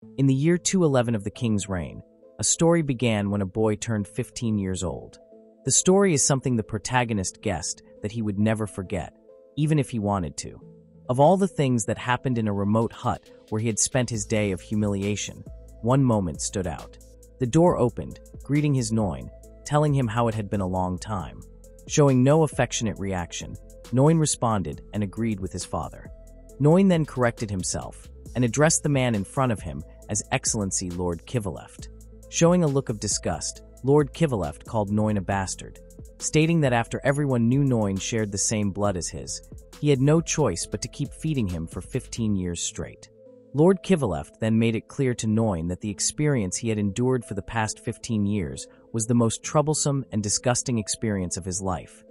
In the year 211 of the king's reign, a story began when a boy turned 15 years old. The story is something the protagonist guessed that he would never forget, even if he wanted to. Of all the things that happened in a remote hut where he had spent his day of humiliation, one moment stood out. The door opened, greeting his Noin, telling him how it had been a long time. Showing no affectionate reaction, Noin responded and agreed with his father. Noin then corrected himself and addressed the man in front of him as Excellency Lord Kivaleft. Showing a look of disgust, Lord Kivaleft called Noin a bastard, stating that after everyone knew Noin shared the same blood as his, he had no choice but to keep feeding him for 15 years straight. Lord Kivaleft then made it clear to Noin that the experience he had endured for the past 15 years was the most troublesome and disgusting experience of his life,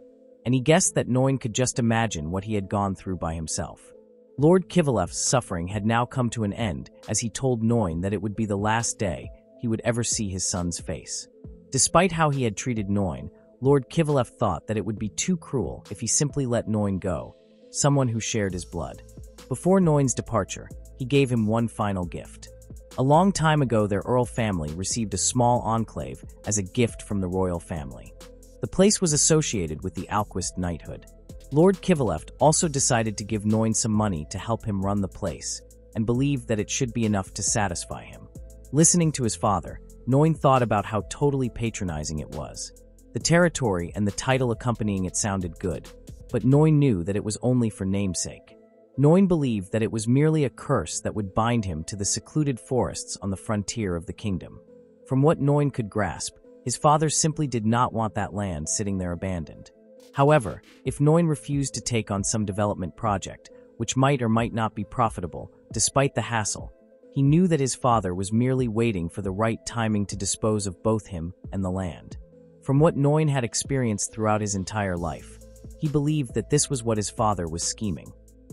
and he guessed that Noin could just imagine what he had gone through by himself. Lord Kivaleft's suffering had now come to an end as he told Noin that it would be the last day he would ever see his son's face. Despite how he had treated Noin, Lord Kivaleft thought that it would be too cruel if he simply let Noin go, someone who shared his blood. Before Noin's departure, he gave him one final gift. A long time ago, their Earl family received a small enclave as a gift from the royal family. The place was associated with the Alquist knighthood. Lord Kivaleft also decided to give Noin some money to help him run the place, and believed that it should be enough to satisfy him. Listening to his father, Noin thought about how totally patronizing it was. The territory and the title accompanying it sounded good, but Noin knew that it was only for namesake. Noin believed that it was merely a curse that would bind him to the secluded forests on the frontier of the kingdom. From what Noin could grasp, his father simply did not want that land sitting there abandoned. However, if Noin refused to take on some development project, which might or might not be profitable, despite the hassle, he knew that his father was merely waiting for the right timing to dispose of both him and the land. From what Noin had experienced throughout his entire life, he believed that this was what his father was scheming.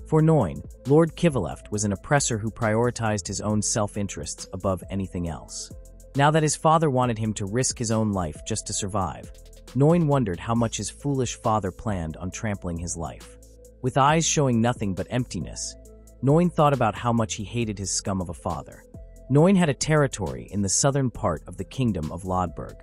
For Noin, Lord Kivaleft was an oppressor who prioritized his own self-interests above anything else. Now that his father wanted him to risk his own life just to survive, Noin wondered how much his foolish father planned on trampling his life. With eyes showing nothing but emptiness, Noin thought about how much he hated his scum of a father. Noin had a territory in the southern part of the kingdom of Lodberg.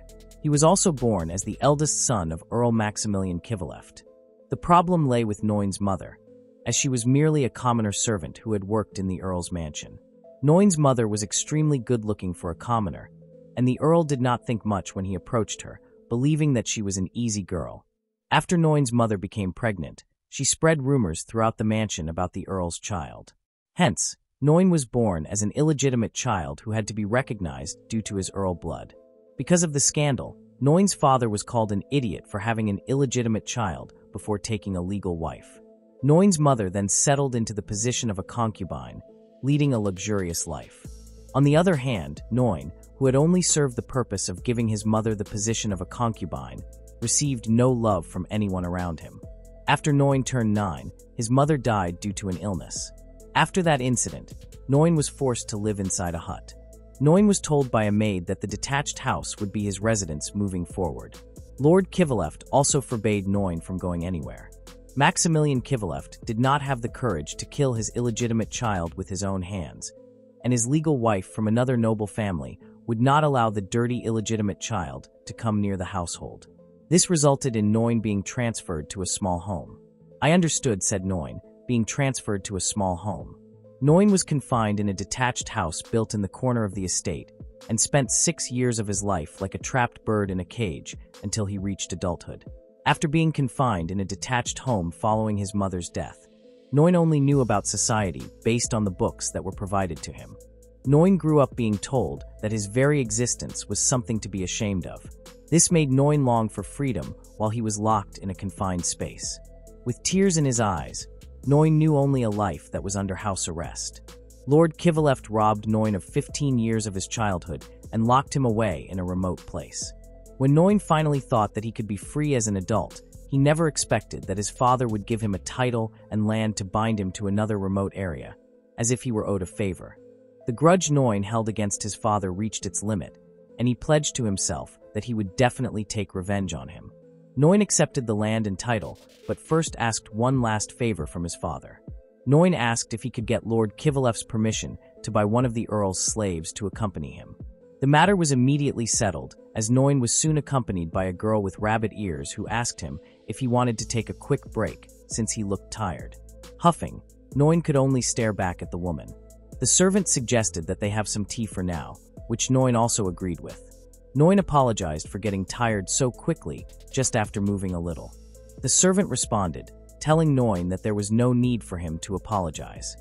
He was also born as the eldest son of Earl Maximilian Kivaleft. The problem lay with Noin's mother, as she was merely a commoner servant who had worked in the Earl's mansion. Noin's mother was extremely good-looking for a commoner, and the Earl did not think much when he approached her, believing that she was an easy girl. After Noin's mother became pregnant, she spread rumors throughout the mansion about the Earl's child. Hence, Noin was born as an illegitimate child who had to be recognized due to his Earl blood. Because of the scandal, Noin's father was called an idiot for having an illegitimate child before taking a legal wife. Noin's mother then settled into the position of a concubine, leading a luxurious life. On the other hand, Noin, who had only served the purpose of giving his mother the position of a concubine, received no love from anyone around him. After Noin turned 9, his mother died due to an illness. After that incident, Noin was forced to live inside a hut. Noin was told by a maid that the detached house would be his residence moving forward. Lord Kivaleft also forbade Noin from going anywhere. Maximilian Kivaleft did not have the courage to kill his illegitimate child with his own hands, and his legal wife from another noble family would not allow the dirty illegitimate child to come near the household. This resulted in Noin being transferred to a small home. "I understood," said Noin, being transferred to a small home. Noin was confined in a detached house built in the corner of the estate and spent 6 years of his life like a trapped bird in a cage until he reached adulthood. After being confined in a detached home following his mother's death, Noin only knew about society based on the books that were provided to him. Noin grew up being told that his very existence was something to be ashamed of. This made Noin long for freedom while he was locked in a confined space. With tears in his eyes, Noin knew only a life that was under house arrest. Lord Kivaleft robbed Noin of 15 years of his childhood and locked him away in a remote place. When Noin finally thought that he could be free as an adult, he never expected that his father would give him a title and land to bind him to another remote area, as if he were owed a favor. The grudge Noin held against his father reached its limit, and he pledged to himself that he would definitely take revenge on him. Noin accepted the land and title, but first asked one last favor from his father. Noin asked if he could get Lord Kivaleft's permission to buy one of the Earl's slaves to accompany him. The matter was immediately settled, as Noin was soon accompanied by a girl with rabbit ears who asked him if he wanted to take a quick break, since he looked tired. Huffing, Noin could only stare back at the woman. The servant suggested that they have some tea for now, which Noin also agreed with. Noin apologized for getting tired so quickly just after moving a little. The servant responded, telling Noin that there was no need for him to apologize.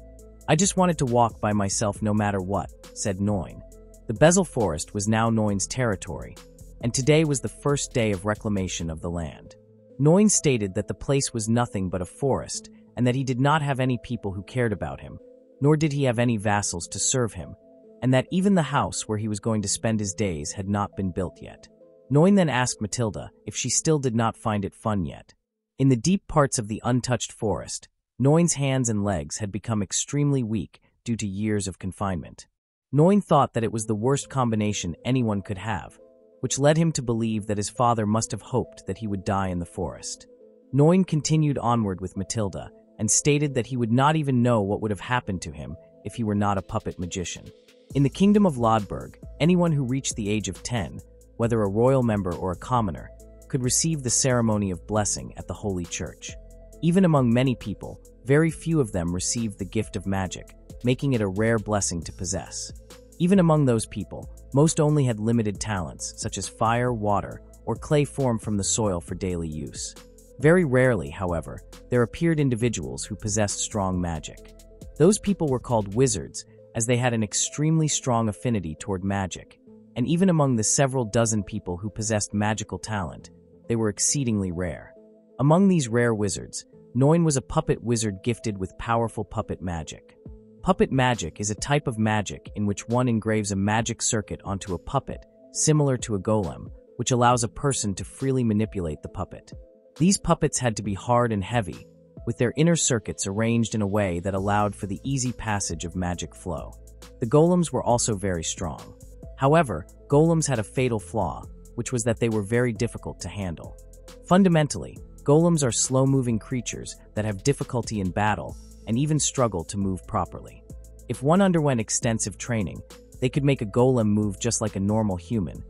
"I just wanted to walk by myself no matter what," said Noin. The Bezel Forest was now Noin's territory, and today was the first day of reclamation of the land. Noin stated that the place was nothing but a forest, and that he did not have any people who cared about him, nor did he have any vassals to serve him, and that even the house where he was going to spend his days had not been built yet. Noin then asked Matilda if she still did not find it fun yet. In the deep parts of the untouched forest, Noin's hands and legs had become extremely weak due to years of confinement. Noin thought that it was the worst combination anyone could have, which led him to believe that his father must have hoped that he would die in the forest. Noin continued onward with Matilda and stated that he would not even know what would have happened to him if he were not a puppet magician. In the kingdom of Lodberg, anyone who reached the age of 10, whether a royal member or a commoner, could receive the ceremony of blessing at the Holy Church. Even among many people, very few of them received the gift of magic, making it a rare blessing to possess. Even among those people, most only had limited talents, such as fire, water, or clay formed from the soil for daily use. Very rarely, however, there appeared individuals who possessed strong magic. Those people were called wizards, as they had an extremely strong affinity toward magic, and even among the several dozen people who possessed magical talent, they were exceedingly rare. Among these rare wizards, Noin was a puppet wizard gifted with powerful puppet magic. Puppet magic is a type of magic in which one engraves a magic circuit onto a puppet, similar to a golem, which allows a person to freely manipulate the puppet. These puppets had to be hard and heavy, with their inner circuits arranged in a way that allowed for the easy passage of magic flow. The golems were also very strong. However, golems had a fatal flaw, which was that they were very difficult to handle. Fundamentally, golems are slow-moving creatures that have difficulty in battle and even struggle to move properly. If one underwent extensive training, they could make a golem move just like a normal human,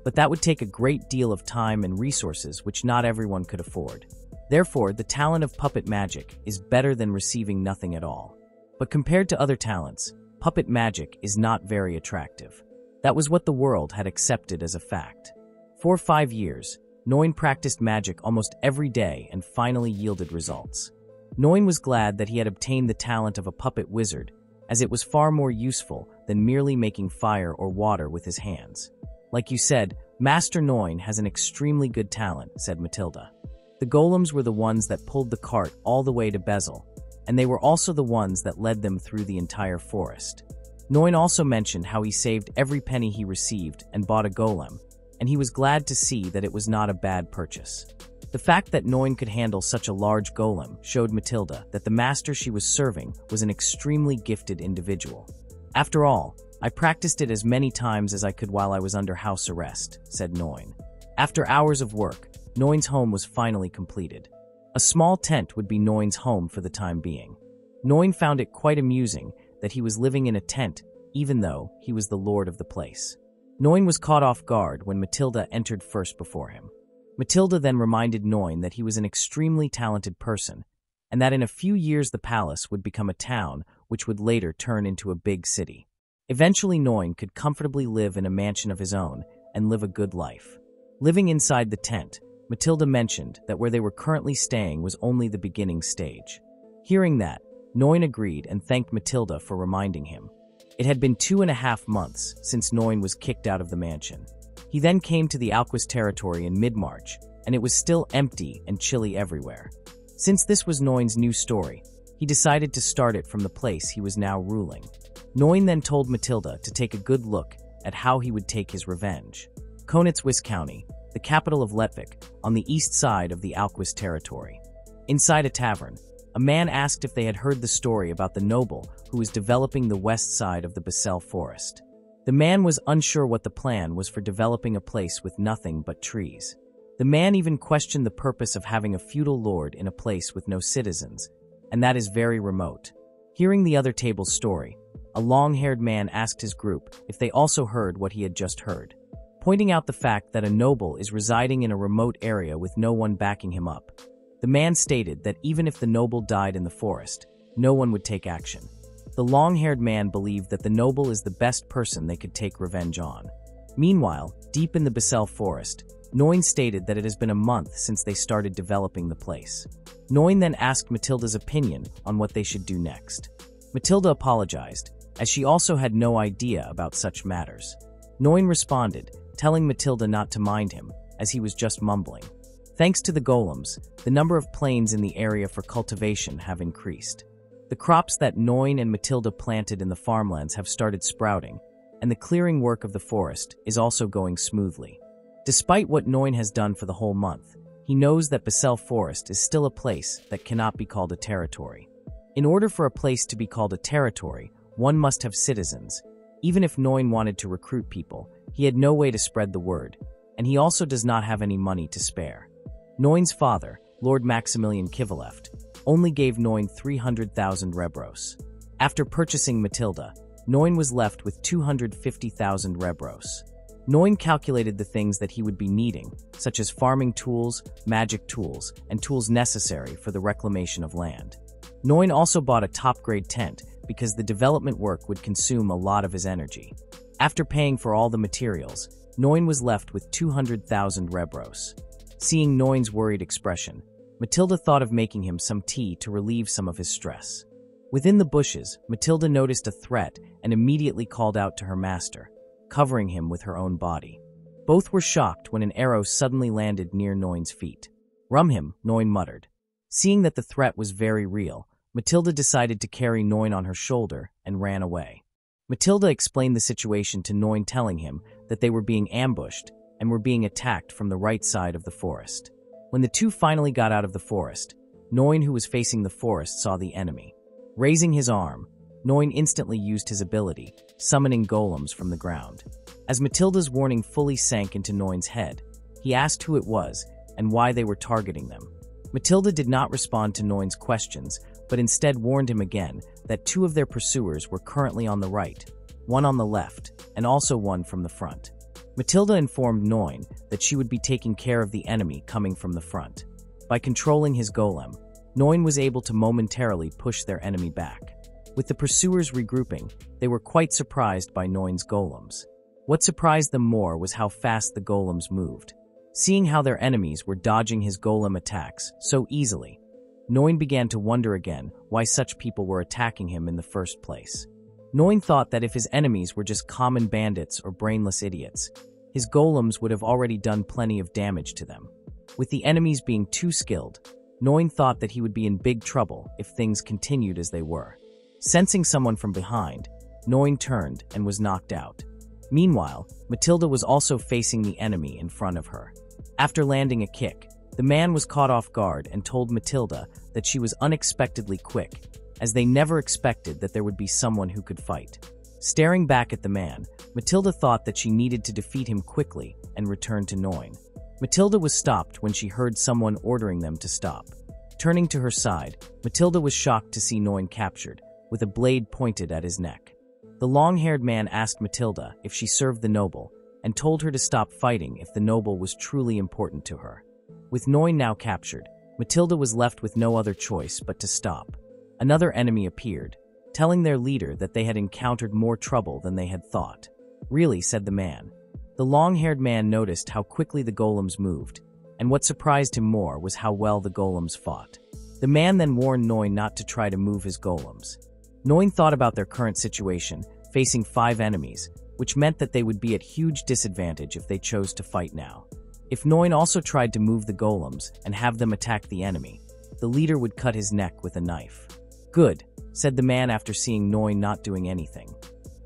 but that would take a great deal of time and resources which not everyone could afford. Therefore, the talent of puppet magic is better than receiving nothing at all. But compared to other talents, puppet magic is not very attractive. That was what the world had accepted as a fact. For 5 years, Noin practiced magic almost every day and finally yielded results. Noin was glad that he had obtained the talent of a puppet wizard, as it was far more useful than merely making fire or water with his hands. "Like you said, Master Noin has an extremely good talent," said Matilda. The golems were the ones that pulled the cart all the way to Bezel, and they were also the ones that led them through the entire forest. Noin also mentioned how he saved every penny he received and bought a golem, and he was glad to see that it was not a bad purchase. The fact that Noin could handle such a large golem showed Matilda that the master she was serving was an extremely gifted individual. "After all, I practiced it as many times as I could while I was under house arrest," said Noin. After hours of work, Noin's home was finally completed. A small tent would be Noin's home for the time being. Noin found it quite amusing that he was living in a tent, even though he was the lord of the place. Noin was caught off guard when Matilda entered first before him. Matilda then reminded Noin that he was an extremely talented person, and that in a few years the palace would become a town which would later turn into a big city. Eventually Noin could comfortably live in a mansion of his own and live a good life. Living inside the tent, Matilda mentioned that where they were currently staying was only the beginning stage. Hearing that, Noin agreed and thanked Matilda for reminding him. It had been 2.5 months since Noin was kicked out of the mansion. He then came to the Alquist territory in mid-March, and it was still empty and chilly everywhere. Since this was Noin's new story, he decided to start it from the place he was now ruling. Noin then told Matilda to take a good look at how he would take his revenge. Konitzwis County, the capital of Letvik, on the east side of the Alquist territory. Inside a tavern, a man asked if they had heard the story about the noble who was developing the west side of the Bezel forest. The man was unsure what the plan was for developing a place with nothing but trees. The man even questioned the purpose of having a feudal lord in a place with no citizens, and that is very remote. Hearing the other table's story, a long-haired man asked his group if they also heard what he had just heard, pointing out the fact that a noble is residing in a remote area with no one backing him up. The man stated that even if the noble died in the forest, no one would take action. The long-haired man believed that the noble is the best person they could take revenge on. Meanwhile, deep in the Basel forest, Noin stated that it has been a month since they started developing the place. Noin then asked Matilda's opinion on what they should do next. Matilda apologized, as she also had no idea about such matters. Noin responded, telling Matilda not to mind him, as he was just mumbling. Thanks to the golems, the number of plains in the area for cultivation have increased. The crops that Noin and Matilda planted in the farmlands have started sprouting, and the clearing work of the forest is also going smoothly. Despite what Noin has done for the whole month, he knows that Basel Forest is still a place that cannot be called a territory. In order for a place to be called a territory, one must have citizens. Even if Noin wanted to recruit people, he had no way to spread the word, and he also does not have any money to spare. Noin's father, Lord Maximilian Kivaleft, only gave Noin 300,000 rebros. After purchasing Matilda, Noin was left with 250,000 rebros. Noin calculated the things that he would be needing, such as farming tools, magic tools, and tools necessary for the reclamation of land. Noin also bought a top-grade tent because the development work would consume a lot of his energy. After paying for all the materials, Noin was left with 200,000 rebros. Seeing Noin's worried expression, Matilda thought of making him some tea to relieve some of his stress. Within the bushes, Matilda noticed a threat and immediately called out to her master, covering him with her own body. Both were shocked when an arrow suddenly landed near Noin's feet. "Rum him," Noin muttered. Seeing that the threat was very real, Matilda decided to carry Noin on her shoulder and ran away. Matilda explained the situation to Noin, telling him that they were being ambushed and were being attacked from the right side of the forest. When the two finally got out of the forest, Noin, who was facing the forest, saw the enemy. Raising his arm, Noin instantly used his ability, summoning golems from the ground. As Matilda's warning fully sank into Noin's head, he asked who it was and why they were targeting them. Matilda did not respond to Noin's questions, but instead warned him again that two of their pursuers were currently on the right, one on the left, and also one from the front. Matilda informed Noin that she would be taking care of the enemy coming from the front. By controlling his golem, Noin was able to momentarily push their enemy back. With the pursuers regrouping, they were quite surprised by Noin's golems. What surprised them more was how fast the golems moved. Seeing how their enemies were dodging his golem attacks so easily, Noin began to wonder again why such people were attacking him in the first place. Noin thought that if his enemies were just common bandits or brainless idiots, his golems would have already done plenty of damage to them. With the enemies being too skilled, Noin thought that he would be in big trouble if things continued as they were. Sensing someone from behind, Noin turned and was knocked out. Meanwhile, Matilda was also facing the enemy in front of her. After landing a kick, the man was caught off guard and told Matilda that she was unexpectedly quick, as they never expected that there would be someone who could fight. Staring back at the man, Matilda thought that she needed to defeat him quickly and return to Noin. Matilda was stopped when she heard someone ordering them to stop. Turning to her side, Matilda was shocked to see Noin captured, with a blade pointed at his neck. The long-haired man asked Matilda if she served the noble, and told her to stop fighting if the noble was truly important to her. With Noin now captured, Matilda was left with no other choice but to stop. Another enemy appeared, telling their leader that they had encountered more trouble than they had thought. "Really," said the man. The long-haired man noticed how quickly the golems moved, and what surprised him more was how well the golems fought. The man then warned Noin not to try to move his golems. Noin thought about their current situation, facing 5 enemies, which meant that they would be at huge disadvantage if they chose to fight now. If Noin also tried to move the golems and have them attack the enemy, the leader would cut his neck with a knife. "Good," said the man after seeing Noin not doing anything.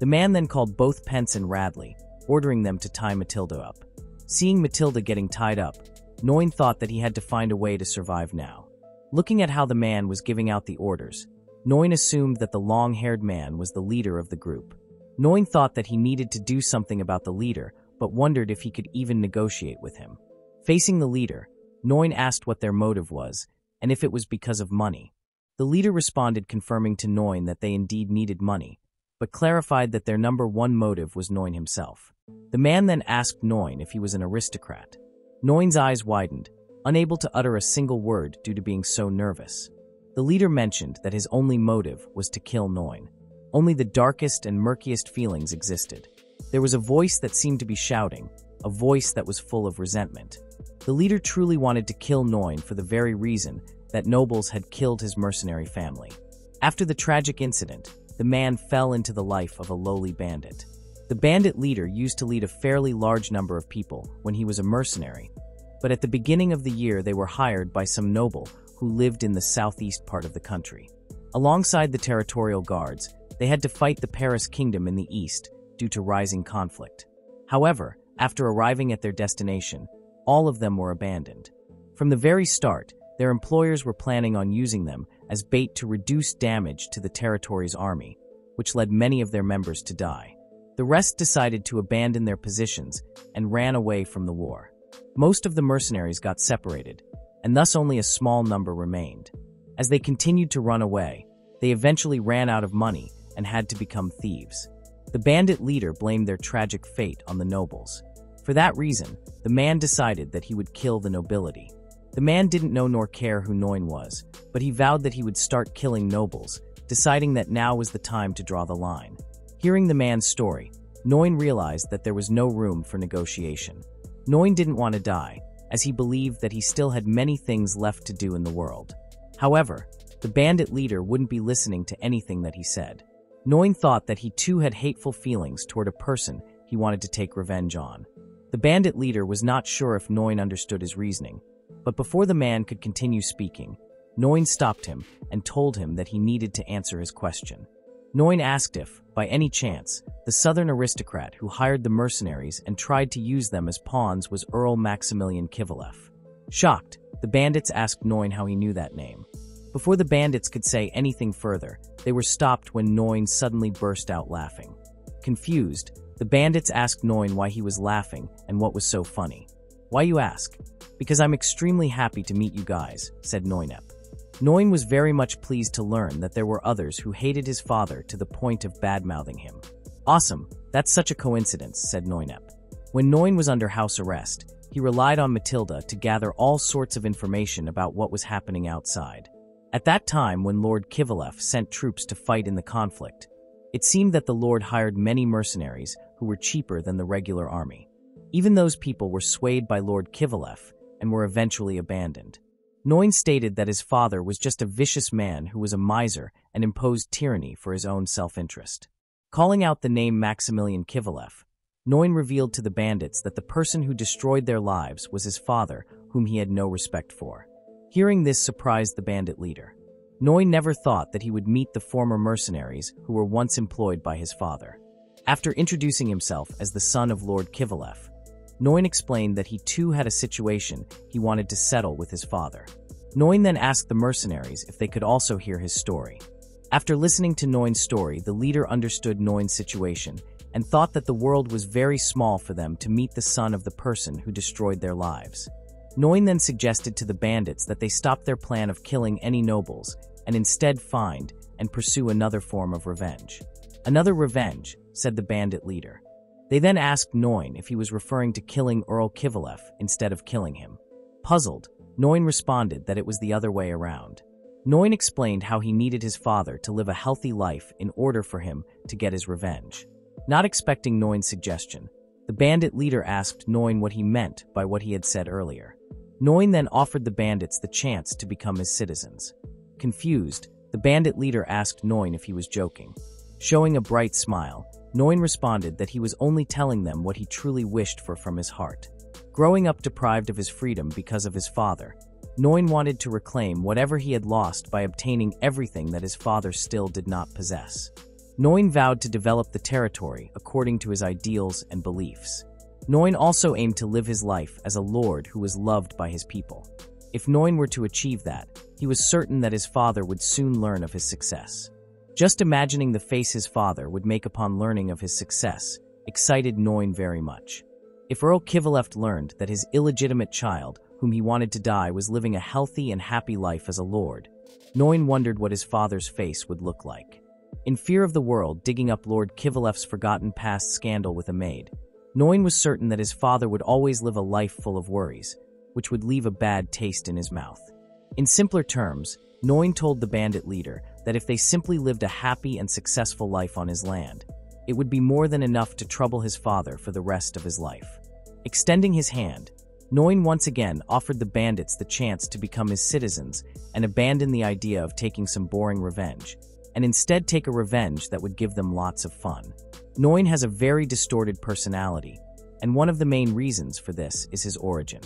The man then called both Pence and Radley, ordering them to tie Matilda up. Seeing Matilda getting tied up, Noin thought that he had to find a way to survive now. Looking at how the man was giving out the orders, Noin assumed that the long-haired man was the leader of the group. Noin thought that he needed to do something about the leader, but wondered if he could even negotiate with him. Facing the leader, Noin asked what their motive was, and if it was because of money. The leader responded, confirming to Noin that they indeed needed money, but clarified that their number one motive was Noin himself. The man then asked Noin if he was an aristocrat. Noin's eyes widened, unable to utter a single word due to being so nervous. The leader mentioned that his only motive was to kill Noin. Only the darkest and murkiest feelings existed. There was a voice that seemed to be shouting, a voice that was full of resentment. The leader truly wanted to kill Noin for the very reason that nobles had killed his mercenary family. After the tragic incident, the man fell into the life of a lowly bandit. The bandit leader used to lead a fairly large number of people when he was a mercenary, but at the beginning of the year they were hired by some noble who lived in the southeast part of the country. Alongside the territorial guards, they had to fight the Paris kingdom in the east due to rising conflict. However, after arriving at their destination, all of them were abandoned. From the very start, their employers were planning on using them as bait to reduce damage to the territory's army, which led many of their members to die. The rest decided to abandon their positions and ran away from the war. Most of the mercenaries got separated, and thus only a small number remained. As they continued to run away, they eventually ran out of money and had to become thieves. The bandit leader blamed their tragic fate on the nobles. For that reason, the man decided that he would kill the nobility. The man didn't know nor care who Noin was, but he vowed that he would start killing nobles, deciding that now was the time to draw the line. Hearing the man's story, Noin realized that there was no room for negotiation. Noin didn't want to die, as he believed that he still had many things left to do in the world. However, the bandit leader wouldn't be listening to anything that he said. Noin thought that he too had hateful feelings toward a person he wanted to take revenge on. The bandit leader was not sure if Noin understood his reasoning, but before the man could continue speaking, Noin stopped him and told him that he needed to answer his question. Noin asked if, by any chance, the southern aristocrat who hired the mercenaries and tried to use them as pawns was Earl Maximilian Kivalef. Shocked, the bandits asked Noin how he knew that name. Before the bandits could say anything further, they were stopped when Noin suddenly burst out laughing. Confused, the bandits asked Noin why he was laughing and what was so funny. "Why, you ask?" "Because I'm extremely happy to meet you guys," said Noinep. Noin was very much pleased to learn that there were others who hated his father to the point of bad-mouthing him. "Awesome, that's such a coincidence," said Noinep. When Noin was under house arrest, he relied on Matilda to gather all sorts of information about what was happening outside. At that time, when Lord Kivalef sent troops to fight in the conflict, it seemed that the Lord hired many mercenaries who were cheaper than the regular army. Even those people were swayed by Lord Kivalef and were eventually abandoned. Noin stated that his father was just a vicious man who was a miser and imposed tyranny for his own self-interest. Calling out the name Maximilian Kivalef, Noin revealed to the bandits that the person who destroyed their lives was his father, whom he had no respect for. Hearing this surprised the bandit leader. Noin never thought that he would meet the former mercenaries who were once employed by his father. After introducing himself as the son of Lord Kivalef, Noin explained that he too had a situation he wanted to settle with his father. Noin then asked the mercenaries if they could also hear his story. After listening to Noin's story, the leader understood Noin's situation and thought that the world was very small for them to meet the son of the person who destroyed their lives. Noin then suggested to the bandits that they stop their plan of killing any nobles and instead find and pursue another form of revenge. "Another revenge," said the bandit leader. They then asked Noin if he was referring to killing Earl Kivalef instead of killing him. Puzzled, Noin responded that it was the other way around. Noin explained how he needed his father to live a healthy life in order for him to get his revenge. Not expecting Noin's suggestion, the bandit leader asked Noin what he meant by what he had said earlier. Noin then offered the bandits the chance to become his citizens. Confused, the bandit leader asked Noin if he was joking. Showing a bright smile, Noin responded that he was only telling them what he truly wished for from his heart. Growing up deprived of his freedom because of his father, Noin wanted to reclaim whatever he had lost by obtaining everything that his father still did not possess. Noin vowed to develop the territory according to his ideals and beliefs. Noin also aimed to live his life as a lord who was loved by his people. If Noin were to achieve that, he was certain that his father would soon learn of his success. Just imagining the face his father would make upon learning of his success excited Noin very much. If Earl Kivalef learned that his illegitimate child, whom he wanted to die, was living a healthy and happy life as a lord, Noin wondered what his father's face would look like. In fear of the world digging up Lord Kivalev's forgotten past scandal with a maid, Noin was certain that his father would always live a life full of worries, which would leave a bad taste in his mouth. In simpler terms, Noin told the bandit leader that if they simply lived a happy and successful life on his land, it would be more than enough to trouble his father for the rest of his life. Extending his hand, Noin once again offered the bandits the chance to become his citizens and abandon the idea of taking some boring revenge, and instead take a revenge that would give them lots of fun. Noin has a very distorted personality, and one of the main reasons for this is his origin.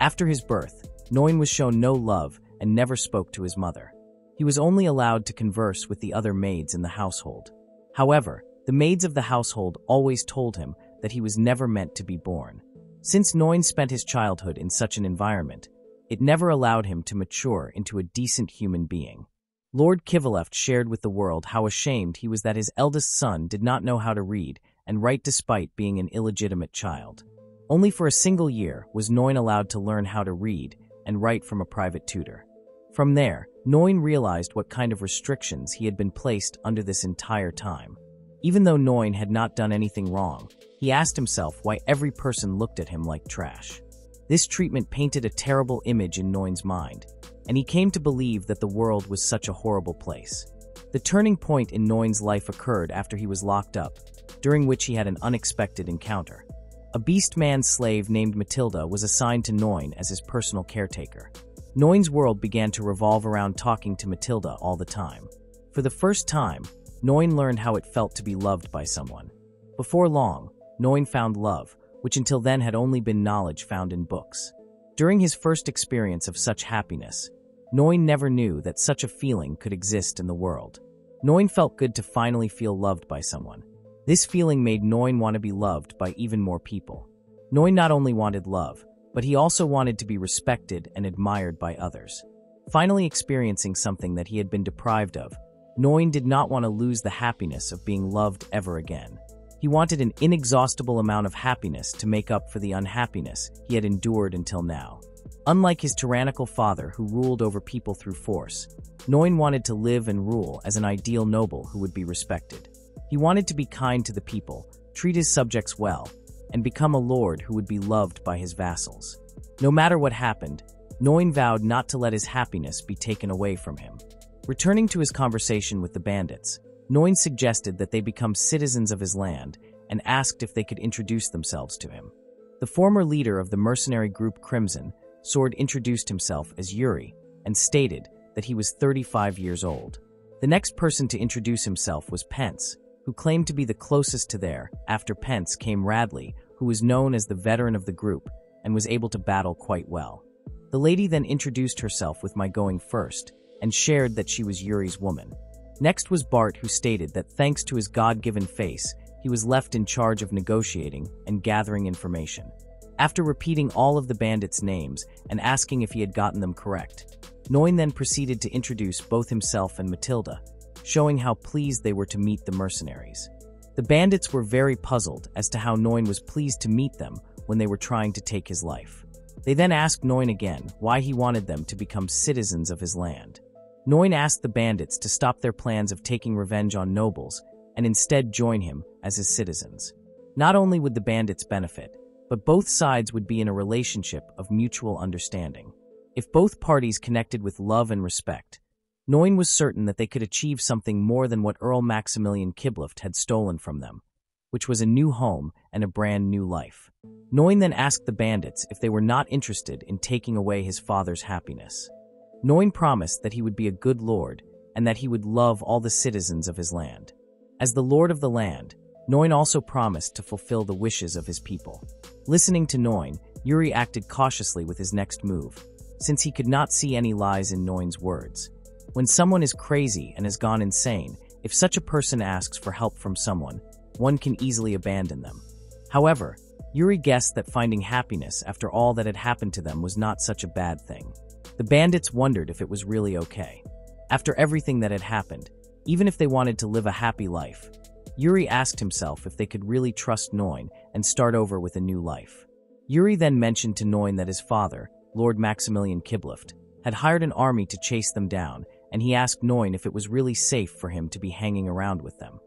After his birth, Noin was shown no love and never spoke to his mother. He was only allowed to converse with the other maids in the household. However, the maids of the household always told him that he was never meant to be born. Since Noin spent his childhood in such an environment, it never allowed him to mature into a decent human being. Lord Kivalev shared with the world how ashamed he was that his eldest son did not know how to read and write despite being an illegitimate child. Only for a single year was Noin allowed to learn how to read and write from a private tutor. From there, Noin realized what kind of restrictions he had been placed under this entire time. Even though Noin had not done anything wrong, he asked himself why every person looked at him like trash. This treatment painted a terrible image in Noin's mind, and he came to believe that the world was such a horrible place. The turning point in Noin's life occurred after he was locked up, during which he had an unexpected encounter. A beast-man slave named Matilda was assigned to Noin as his personal caretaker. Noin's world began to revolve around talking to Matilda all the time. For the first time, Noin learned how it felt to be loved by someone. Before long, Noin found love, which until then had only been knowledge found in books. During his first experience of such happiness, Noin never knew that such a feeling could exist in the world. Noin felt good to finally feel loved by someone. This feeling made Noin want to be loved by even more people. Noin not only wanted love, but he also wanted to be respected and admired by others. Finally experiencing something that he had been deprived of, Noin did not want to lose the happiness of being loved ever again. He wanted an inexhaustible amount of happiness to make up for the unhappiness he had endured until now. Unlike his tyrannical father who ruled over people through force, Noin wanted to live and rule as an ideal noble who would be respected. He wanted to be kind to the people, treat his subjects well, and become a lord who would be loved by his vassals. No matter what happened, Noin vowed not to let his happiness be taken away from him. Returning to his conversation with the bandits, Noin suggested that they become citizens of his land and asked if they could introduce themselves to him. The former leader of the mercenary group Crimson Sword introduced himself as Yuri and stated that he was 35 years old. The next person to introduce himself was Pence, who claimed to be the closest to there. After Pence came Radley, who was known as the veteran of the group and was able to battle quite well. The lady then introduced herself with my going first and shared that she was Yuri's woman. Next was Bart, who stated that thanks to his God-given face, he was left in charge of negotiating and gathering information. After repeating all of the bandits' names and asking if he had gotten them correct, Noin then proceeded to introduce both himself and Matilda, showing how pleased they were to meet the mercenaries. The bandits were very puzzled as to how Noin was pleased to meet them when they were trying to take his life. They then asked Noin again why he wanted them to become citizens of his land. Noin asked the bandits to stop their plans of taking revenge on nobles and instead join him as his citizens. Not only would the bandits benefit, but both sides would be in a relationship of mutual understanding. If both parties connected with love and respect, Noin was certain that they could achieve something more than what Earl Maximilian Kibluft had stolen from them, which was a new home and a brand new life. Noin then asked the bandits if they were not interested in taking away his father's happiness. Noin promised that he would be a good lord and that he would love all the citizens of his land. As the lord of the land, Noin also promised to fulfill the wishes of his people. Listening to Noin, Yuri acted cautiously with his next move, since he could not see any lies in Noin's words. When someone is crazy and has gone insane, if such a person asks for help from someone, one can easily abandon them. However, Yuri guessed that finding happiness after all that had happened to them was not such a bad thing. The bandits wondered if it was really okay. After everything that had happened, even if they wanted to live a happy life, Yuri asked himself if they could really trust Noin and start over with a new life. Yuri then mentioned to Noin that his father, Lord Maximilian Kibluft, had hired an army to chase them down and he asked Noin if it was really safe for him to be hanging around with them.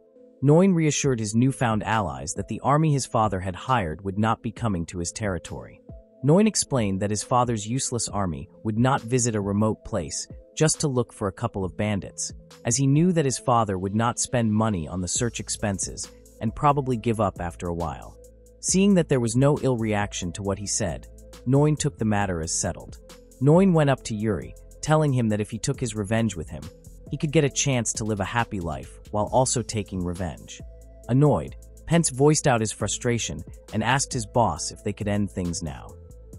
Noin reassured his newfound allies that the army his father had hired would not be coming to his territory. Noin explained that his father's useless army would not visit a remote place just to look for a couple of bandits, as he knew that his father would not spend money on the search expenses and probably give up after a while. Seeing that there was no ill reaction to what he said, Noin took the matter as settled. Noin went up to Yuri, telling him that if he took his revenge with him, he could get a chance to live a happy life while also taking revenge. Annoyed, Pence voiced out his frustration and asked his boss if they could end things now.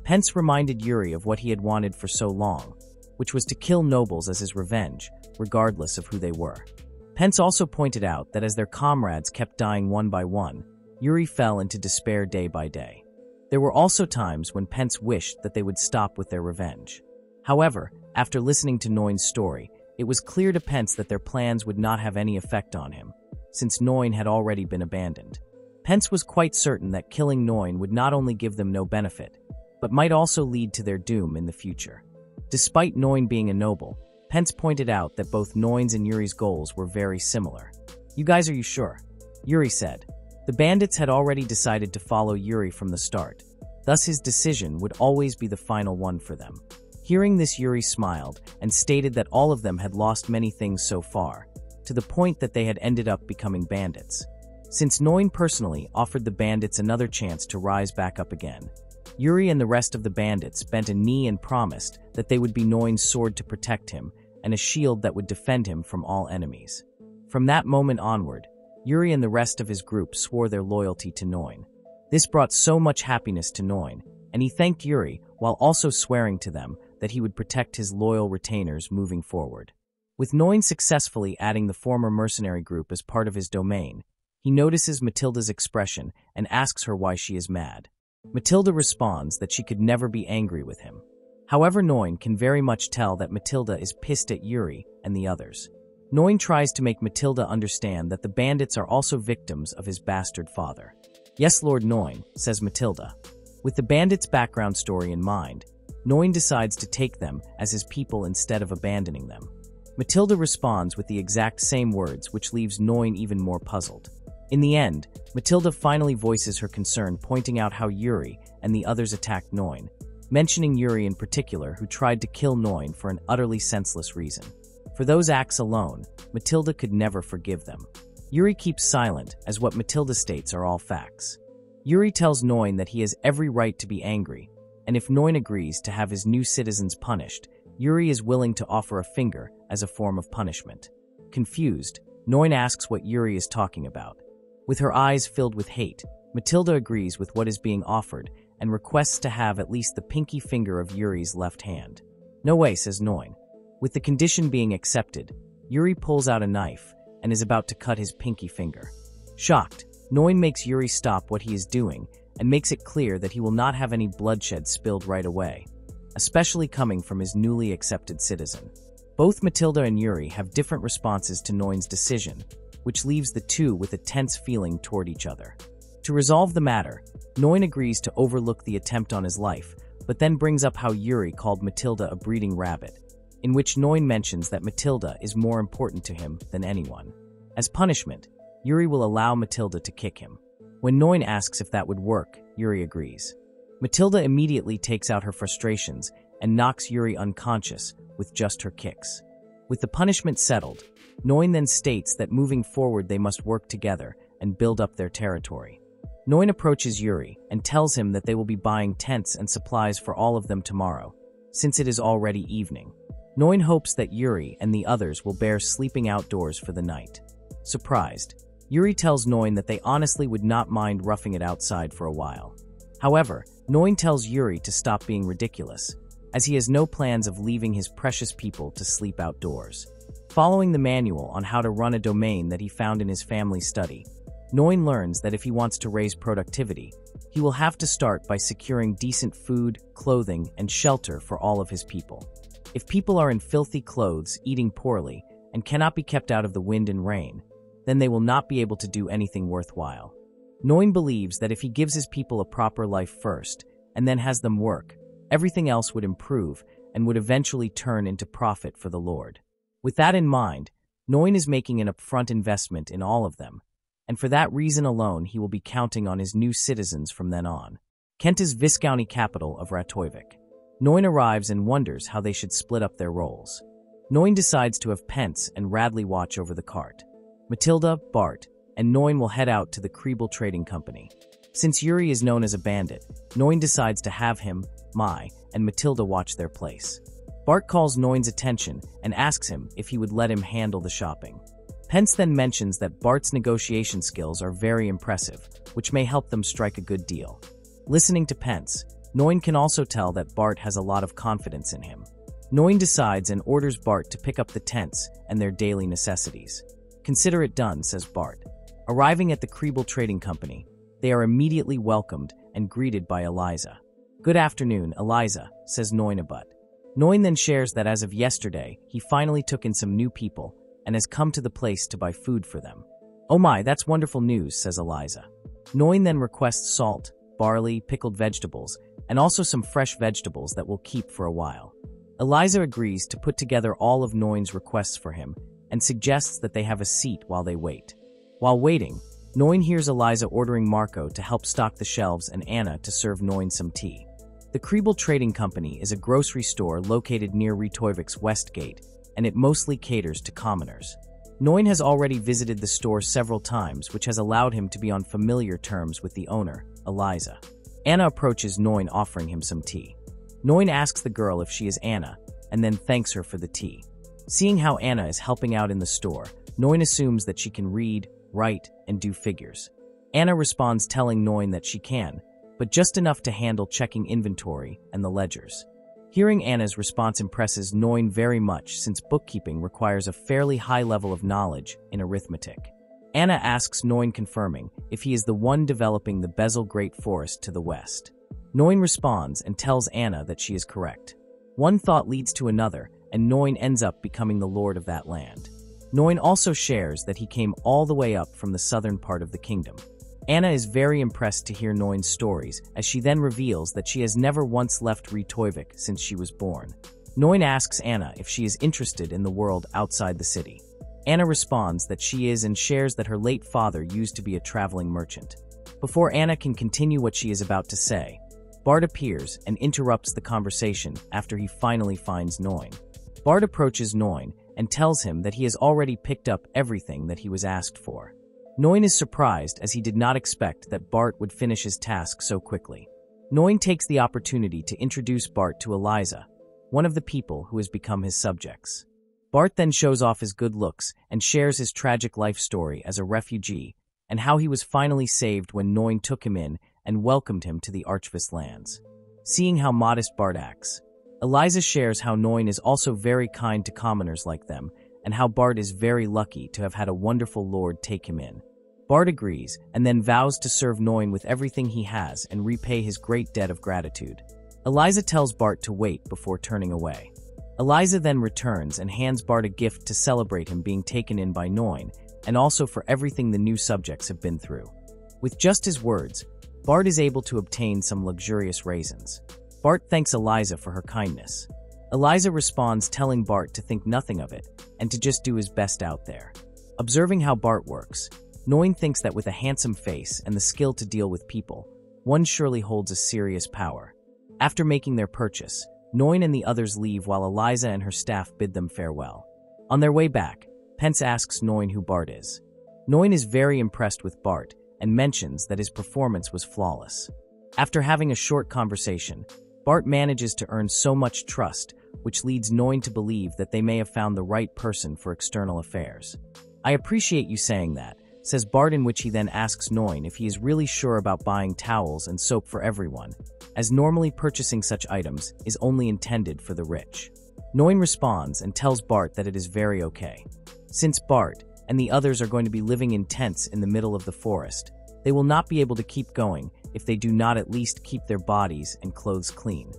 Pence reminded Yuri of what he had wanted for so long, which was to kill nobles as his revenge, regardless of who they were. Pence also pointed out that as their comrades kept dying one by one, Yuri fell into despair day by day. There were also times when Pence wished that they would stop with their revenge. However, after listening to Noin's story, it was clear to Pence that their plans would not have any effect on him, since Noin had already been abandoned. Pence was quite certain that killing Noin would not only give them no benefit, but might also lead to their doom in the future. Despite Noin being a noble, Pence pointed out that both Noin's and Yuri's goals were very similar. "You guys, are you sure?" Yuri said. The bandits had already decided to follow Yuri from the start, thus his decision would always be the final one for them. Hearing this, Yuri smiled and stated that all of them had lost many things so far, to the point that they had ended up becoming bandits. Since Noin personally offered the bandits another chance to rise back up again, Yuri and the rest of the bandits bent a knee and promised that they would be Noin's sword to protect him and a shield that would defend him from all enemies. From that moment onward, Yuri and the rest of his group swore their loyalty to Noin. This brought so much happiness to Noin, and he thanked Yuri while also swearing to them that he would protect his loyal retainers moving forward. With Noin successfully adding the former mercenary group as part of his domain, he notices Matilda's expression and asks her why she is mad. Matilda responds that she could never be angry with him. However, Noin can very much tell that Matilda is pissed at Yuri and the others. Noin tries to make Matilda understand that the bandits are also victims of his bastard father. "Yes, Lord Noin," says Matilda. With the bandits' background story in mind, Noin decides to take them as his people instead of abandoning them. Matilda responds with the exact same words, which leaves Noin even more puzzled. In the end, Matilda finally voices her concern, pointing out how Yuri and the others attacked Noin, mentioning Yuri in particular, who tried to kill Noin for an utterly senseless reason. For those acts alone, Matilda could never forgive them. Yuri keeps silent, as what Matilda states are all facts. Yuri tells Noin that he has every right to be angry, and if Noin agrees to have his new citizens punished, Yuri is willing to offer a finger as a form of punishment. Confused, Noin asks what Yuri is talking about. With her eyes filled with hate, Matilda agrees with what is being offered and requests to have at least the pinky finger of Yuri's left hand. "No way," says Noin. With the condition being accepted, Yuri pulls out a knife and is about to cut his pinky finger. Shocked, Noin makes Yuri stop what he is doing and makes it clear that he will not have any bloodshed spilled right away, especially coming from his newly accepted citizen. Both Matilda and Yuri have different responses to Noin's decision, which leaves the two with a tense feeling toward each other. To resolve the matter, Noin agrees to overlook the attempt on his life, but then brings up how Yuri called Matilda a breeding rabbit, in which Noin mentions that Matilda is more important to him than anyone. As punishment, Yuri will allow Matilda to kick him. When Noin asks if that would work, Yuri agrees. Matilda immediately takes out her frustrations and knocks Yuri unconscious with just her kicks. With the punishment settled, Noin then states that moving forward they must work together and build up their territory. Noin approaches Yuri and tells him that they will be buying tents and supplies for all of them tomorrow, since it is already evening. Noin hopes that Yuri and the others will bear sleeping outdoors for the night. Surprised, Yuri tells Noin that they honestly would not mind roughing it outside for a while. However, Noin tells Yuri to stop being ridiculous, as he has no plans of leaving his precious people to sleep outdoors. Following the manual on how to run a domain that he found in his family study, Noin learns that if he wants to raise productivity, he will have to start by securing decent food, clothing, and shelter for all of his people. If people are in filthy clothes, eating poorly, and cannot be kept out of the wind and rain, then they will not be able to do anything worthwhile. Noin believes that if he gives his people a proper life first, and then has them work, everything else would improve and would eventually turn into profit for the Lord. With that in mind, Noin is making an upfront investment in all of them, and for that reason alone he will be counting on his new citizens from then on. Kent is Viscounty capital of Ratoivik. Noin arrives and wonders how they should split up their roles. Noin decides to have Pence and Radley watch over the cart. Matilda, Bart, and Noin will head out to the Kriebel Trading Company. Since Yuri is known as a bandit, Noin decides to have him, Mai, and Matilda watch their place. Bart calls Noin's attention and asks him if he would let him handle the shopping. Pence then mentions that Bart's negotiation skills are very impressive, which may help them strike a good deal. Listening to Pence, Noin can also tell that Bart has a lot of confidence in him. Noin decides and orders Bart to pick up the tents and their daily necessities. Consider it done, says Bart. Arriving at the Kriebel Trading Company, they are immediately welcomed and greeted by Eliza. Good afternoon, Eliza, says Noin Abut. Noin then shares that as of yesterday, he finally took in some new people and has come to the place to buy food for them. Oh my, that's wonderful news, says Eliza. Noin then requests salt, barley, pickled vegetables, and also some fresh vegetables that will keep for a while. Eliza agrees to put together all of Noin's requests for him and suggests that they have a seat while they wait. While waiting, Noin hears Eliza ordering Marco to help stock the shelves and Anna to serve Noin some tea. The Kriebel Trading Company is a grocery store located near Ratoivik's West Gate, and it mostly caters to commoners. Noin has already visited the store several times, which has allowed him to be on familiar terms with the owner, Eliza. Anna approaches Noin offering him some tea. Noin asks the girl if she is Anna, and then thanks her for the tea. Seeing how Anna is helping out in the store, Noin assumes that she can read, write, and do figures. Anna responds telling Noin that she can, but just enough to handle checking inventory and the ledgers. Hearing Anna's response impresses Noin very much since bookkeeping requires a fairly high level of knowledge in arithmetic. Anna asks Noin confirming if he is the one developing the Bezel Great Forest to the west. Noin responds and tells Anna that she is correct. One thought leads to another, and Noin ends up becoming the lord of that land. Noin also shares that he came all the way up from the southern part of the kingdom. Anna is very impressed to hear Noin's stories, as she then reveals that she has never once left Ratoivik since she was born. Noin asks Anna if she is interested in the world outside the city. Anna responds that she is and shares that her late father used to be a traveling merchant. Before Anna can continue what she is about to say, Bart appears and interrupts the conversation after he finally finds Noin. Bart approaches Noin and tells him that he has already picked up everything that he was asked for. Noin is surprised as he did not expect that Bart would finish his task so quickly. Noin takes the opportunity to introduce Bart to Eliza, one of the people who has become his subjects. Bart then shows off his good looks and shares his tragic life story as a refugee and how he was finally saved when Noin took him in and welcomed him to the Archvis lands. Seeing how modest Bart acts, Eliza shares how Noin is also very kind to commoners like them and how Bart is very lucky to have had a wonderful lord take him in. Bart agrees and then vows to serve Noin with everything he has and repay his great debt of gratitude. Eliza tells Bart to wait before turning away. Eliza then returns and hands Bart a gift to celebrate him being taken in by Noin and also for everything the new subjects have been through. With just his words, Bart is able to obtain some luxurious raisins. Bart thanks Eliza for her kindness. Eliza responds telling Bart to think nothing of it and to just do his best out there. Observing how Bart works, Noin thinks that with a handsome face and the skill to deal with people, one surely holds a serious power. After making their purchase, Noin and the others leave while Eliza and her staff bid them farewell. On their way back, Pence asks Noin who Bart is. Noin is very impressed with Bart and mentions that his performance was flawless. After having a short conversation, Bart manages to earn so much trust, which leads Noin to believe that they may have found the right person for external affairs. I appreciate you saying that, says Bart, in which he then asks Noin if he is really sure about buying towels and soap for everyone, as normally purchasing such items is only intended for the rich. Noin responds and tells Bart that it is very okay. Since Bart and the others are going to be living in tents in the middle of the forest, they will not be able to keep going if they do not at least keep their bodies and clothes clean.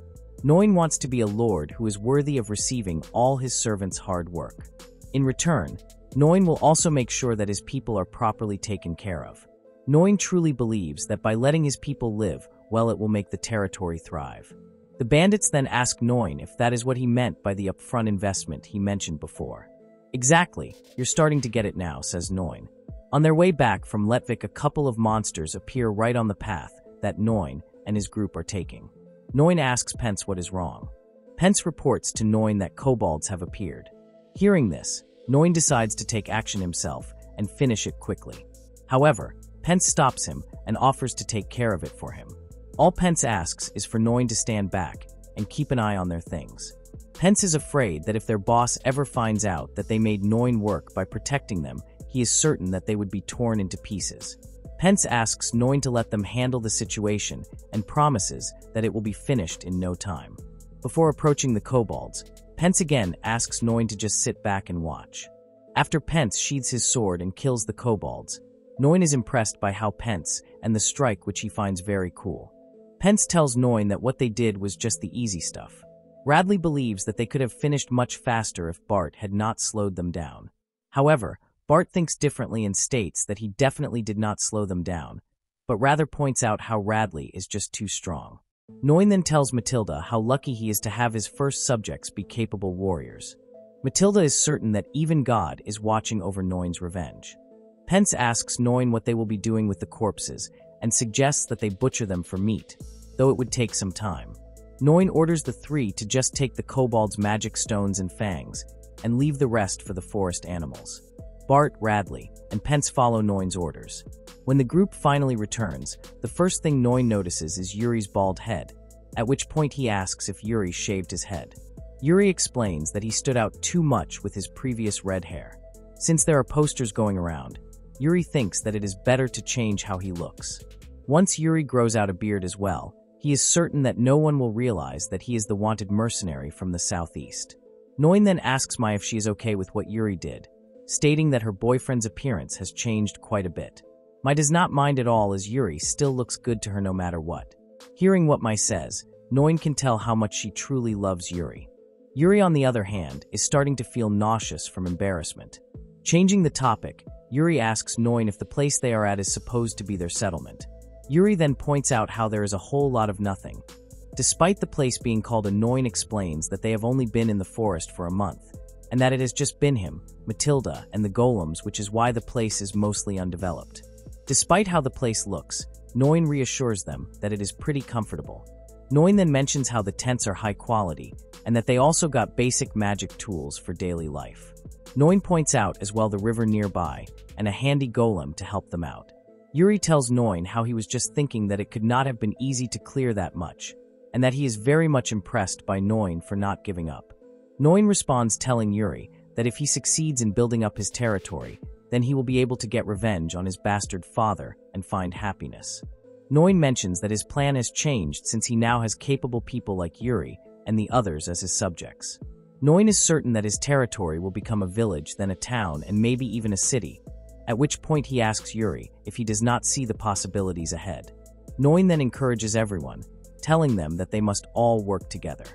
Noin wants to be a lord who is worthy of receiving all his servants' hard work. In return, Noin will also make sure that his people are properly taken care of. Noin truly believes that by letting his people live, well, it will make the territory thrive. The bandits then ask Noin if that is what he meant by the upfront investment he mentioned before. Exactly, you're starting to get it now, says Noin. On their way back from Letvik, a couple of monsters appear right on the path that Noin and his group are taking. Noin asks Pence what is wrong. Pence reports to Noin that kobolds have appeared. Hearing this, Noin decides to take action himself and finish it quickly. However, Pence stops him and offers to take care of it for him. All Pence asks is for Noin to stand back and keep an eye on their things. Pence is afraid that if their boss ever finds out that they made Noin work by protecting them, he is certain that they would be torn into pieces. Pence asks Noin to let them handle the situation and promises that it will be finished in no time. Before approaching the kobolds, Pence again asks Noin to just sit back and watch. After Pence sheathes his sword and kills the kobolds, Noin is impressed by how Pence and the strike, which he finds very cool. Pence tells Noin that what they did was just the easy stuff. Radley believes that they could have finished much faster if Bart had not slowed them down. However, Bart thinks differently and states that he definitely did not slow them down, but rather points out how Radley is just too strong. Noin then tells Matilda how lucky he is to have his first subjects be capable warriors. Matilda is certain that even God is watching over Noin's revenge. Pence asks Noin what they will be doing with the corpses and suggests that they butcher them for meat, though it would take some time. Noin orders the three to just take the kobolds' magic stones and fangs and leave the rest for the forest animals. Bart, Radley, and Pence follow Noin's orders. When the group finally returns, the first thing Noin notices is Yuri's bald head, at which point he asks if Yuri shaved his head. Yuri explains that he stood out too much with his previous red hair. Since there are posters going around, Yuri thinks that it is better to change how he looks. Once Yuri grows out a beard as well, he is certain that no one will realize that he is the wanted mercenary from the southeast. Noin then asks Mai if she is okay with what Yuri did, stating that her boyfriend's appearance has changed quite a bit. Mai does not mind at all, as Yuri still looks good to her no matter what. Hearing what Mai says, Noin can tell how much she truly loves Yuri. Yuri, on the other hand, is starting to feel nauseous from embarrassment. Changing the topic, Yuri asks Noin if the place they are at is supposed to be their settlement. Yuri then points out how there is a whole lot of nothing. Despite the place being called a, Noin explains that they have only been in the forest for a month, and that it has just been him, Matilda, and the golems, which is why the place is mostly undeveloped. Despite how the place looks, Noin reassures them that it is pretty comfortable. Noin then mentions how the tents are high quality, and that they also got basic magic tools for daily life. Noin points out as well the river nearby, and a handy golem to help them out. Yuri tells Noin how he was just thinking that it could not have been easy to clear that much, and that he is very much impressed by Noin for not giving up. Noin responds telling Yuri that if he succeeds in building up his territory, then he will be able to get revenge on his bastard father and find happiness. Noin mentions that his plan has changed since he now has capable people like Yuri and the others as his subjects. Noin is certain that his territory will become a village, then a town, and maybe even a city, at which point he asks Yuri if he does not see the possibilities ahead. Noin then encourages everyone, telling them that they must all work together.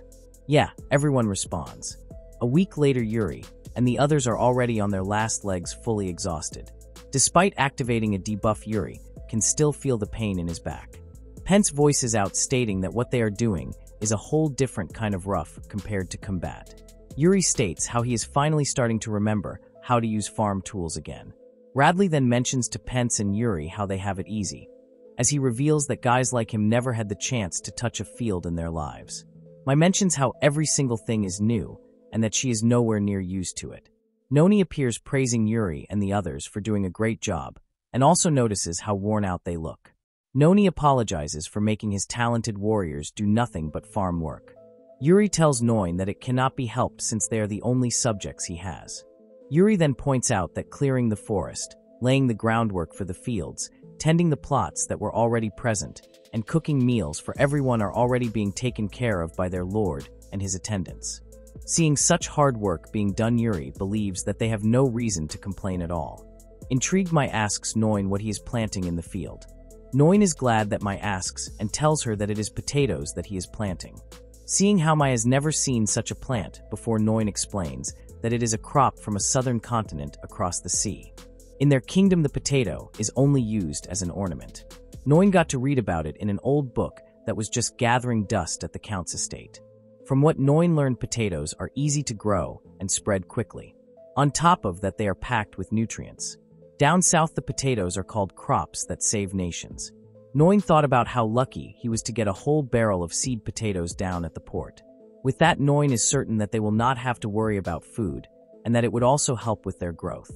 Yeah, everyone responds. A week later, Yuri and the others are already on their last legs, fully exhausted. Despite activating a debuff, Yuri can still feel the pain in his back. Pence voices out stating that what they are doing is a whole different kind of rough compared to combat. Yuri states how he is finally starting to remember how to use farm tools again. Radley then mentions to Pence and Yuri how they have it easy, as he reveals that guys like him never had the chance to touch a field in their lives. Mai mentions how every single thing is new, and that she is nowhere near used to it. Noni appears praising Yuri and the others for doing a great job, and also notices how worn out they look. Noni apologizes for making his talented warriors do nothing but farm work. Yuri tells Noin that it cannot be helped since they are the only subjects he has. Yuri then points out that clearing the forest, laying the groundwork for the fields, tending the plots that were already present, and cooking meals for everyone are already being taken care of by their lord and his attendants. Seeing such hard work being done, Yuri believes that they have no reason to complain at all. Intrigued, Mai asks Noin what he is planting in the field. Noin is glad that Mai asks and tells her that it is potatoes that he is planting. Seeing how Mai has never seen such a plant before, Noin explains that it is a crop from a southern continent across the sea. In their kingdom, the potato is only used as an ornament. Noin got to read about it in an old book that was just gathering dust at the count's estate. From what Noin learned, potatoes are easy to grow and spread quickly. On top of that, they are packed with nutrients. Down south, the potatoes are called crops that save nations. Noin thought about how lucky he was to get a whole barrel of seed potatoes down at the port. With that, Noin is certain that they will not have to worry about food, and that it would also help with their growth.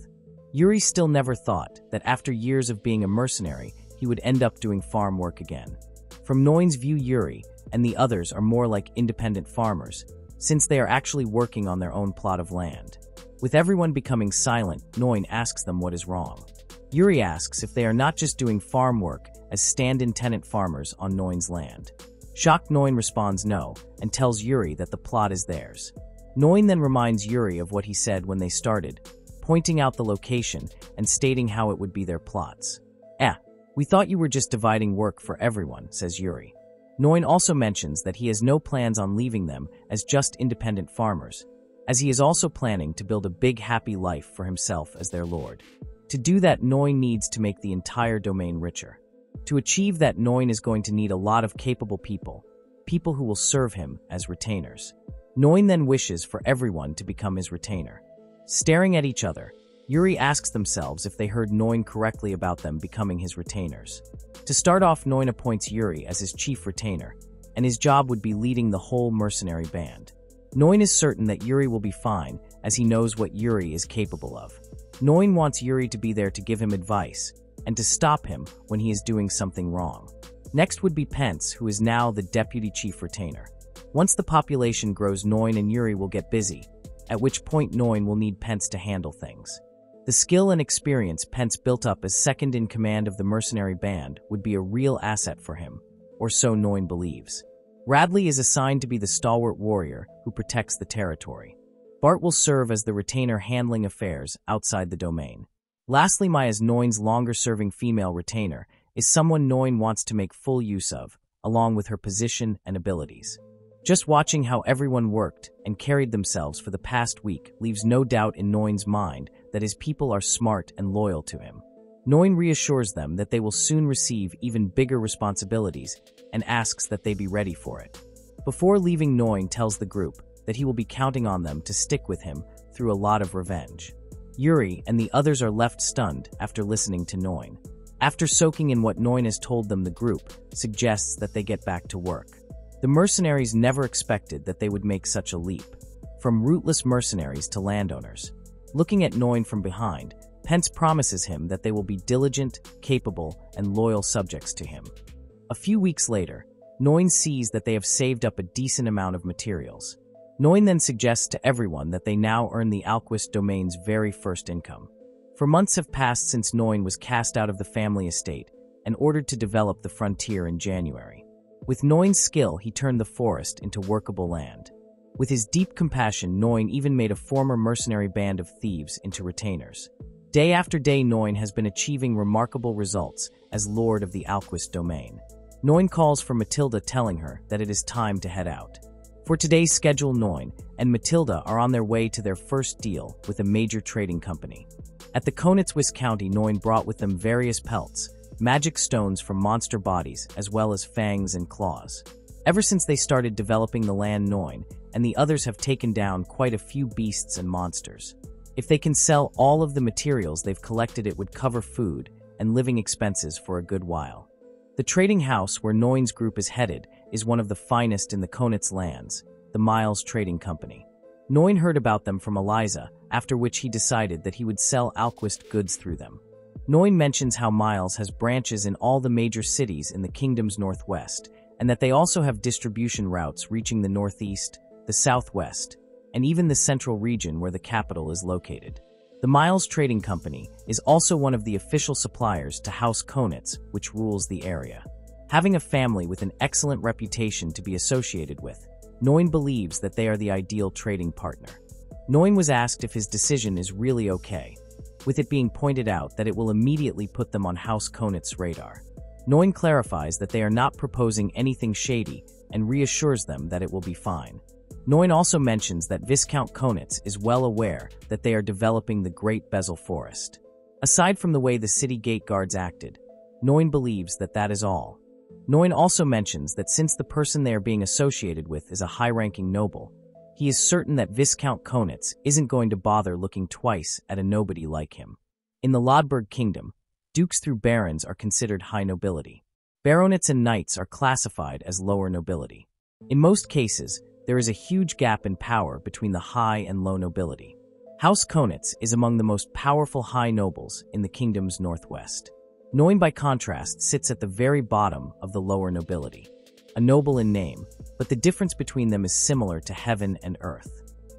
Yuri still never thought that after years of being a mercenary, he would end up doing farm work again. From Noin's view, Yuri and the others are more like independent farmers, since they are actually working on their own plot of land. With everyone becoming silent, Noin asks them what is wrong. Yuri asks if they are not just doing farm work as stand-in tenant farmers on Noin's land. Shocked, Noin responds no, and tells Yuri that the plot is theirs. Noin then reminds Yuri of what he said when they started, pointing out the location and stating how it would be their plots. We thought you were just dividing work for everyone, says Yuri. Noin also mentions that he has no plans on leaving them as just independent farmers, as he is also planning to build a big happy life for himself as their lord. To do that, Noin needs to make the entire domain richer. To achieve that, Noin is going to need a lot of capable people who will serve him as retainers. Noin then wishes for everyone to become his retainer. Staring at each other, Yuri asks themselves if they heard Noin correctly about them becoming his retainers. To start off, Noin appoints Yuri as his chief retainer, and his job would be leading the whole mercenary band. Noin is certain that Yuri will be fine, as he knows what Yuri is capable of. Noin wants Yuri to be there to give him advice, and to stop him when he is doing something wrong. Next would be Pence, who is now the deputy chief retainer. Once the population grows, Noin and Yuri will get busy, at which point Noin will need Pence to handle things. The skill and experience Pence built up as second in command of the mercenary band would be a real asset for him, or so Noin believes. Radley is assigned to be the stalwart warrior who protects the territory. Bart will serve as the retainer handling affairs outside the domain. Lastly, Maya's Noin's longer-serving female retainer is someone Noin wants to make full use of, along with her position and abilities. Just watching how everyone worked and carried themselves for the past week leaves no doubt in Noin's mind that his people are smart and loyal to him. Noin reassures them that they will soon receive even bigger responsibilities and asks that they be ready for it. Before leaving, Noin tells the group that he will be counting on them to stick with him through a lot of revenge. Yuri and the others are left stunned after listening to Noin. After soaking in what Noin has told them, the group suggests that they get back to work. The mercenaries never expected that they would make such a leap, from rootless mercenaries to landowners. Looking at Noin from behind, Pence promises him that they will be diligent, capable, and loyal subjects to him. A few weeks later, Noin sees that they have saved up a decent amount of materials. Noin then suggests to everyone that they now earn the Alquist domain's very first income. For months have passed since Noin was cast out of the family estate and ordered to develop the frontier in January. With Noin's skill, he turned the forest into workable land. With his deep compassion, Noin even made a former mercenary band of thieves into retainers. Day after day, Noin has been achieving remarkable results as lord of the Alquist domain. Noin calls for Matilda, telling her that it is time to head out. For today's schedule, Noin and Matilda are on their way to their first deal with a major trading company. At the Konitz County, Noin brought with them various pelts, magic stones from monster bodies, as well as fangs and claws. Ever since they started developing the land, Noin and the others have taken down quite a few beasts and monsters. If they can sell all of the materials they've collected, it would cover food and living expenses for a good while. The trading house where Noin's group is headed is one of the finest in the Konitz lands, the Miles Trading Company. Noin heard about them from Eliza, after which he decided that he would sell Alquist goods through them. Noin mentions how Miles has branches in all the major cities in the kingdom's northwest, and that they also have distribution routes reaching the northeast, the southwest, and even the central region where the capital is located. The Miles Trading Company is also one of the official suppliers to House Konitz, which rules the area. Having a family with an excellent reputation to be associated with, Noin believes that they are the ideal trading partner. Noin was asked if his decision is really okay, with it being pointed out that it will immediately put them on House Konitz's radar. Noin clarifies that they are not proposing anything shady and reassures them that it will be fine. Noin also mentions that Viscount Konitz is well aware that they are developing the Great Bezel Forest. Aside from the way the city gate guards acted, Noin believes that that is all. Noin also mentions that since the person they are being associated with is a high-ranking noble, He is certain that Viscount Konitz isn't going to bother looking twice at a nobody like him. In the Lodberg Kingdom, dukes through barons are considered high nobility. Baronets and knights are classified as lower nobility. In most cases, there is a huge gap in power between the high and low nobility. House Konitz is among the most powerful high nobles in the kingdom's northwest. Noin, by contrast, sits at the very bottom of the lower nobility. A noble in name, but the difference between them is similar to heaven and earth.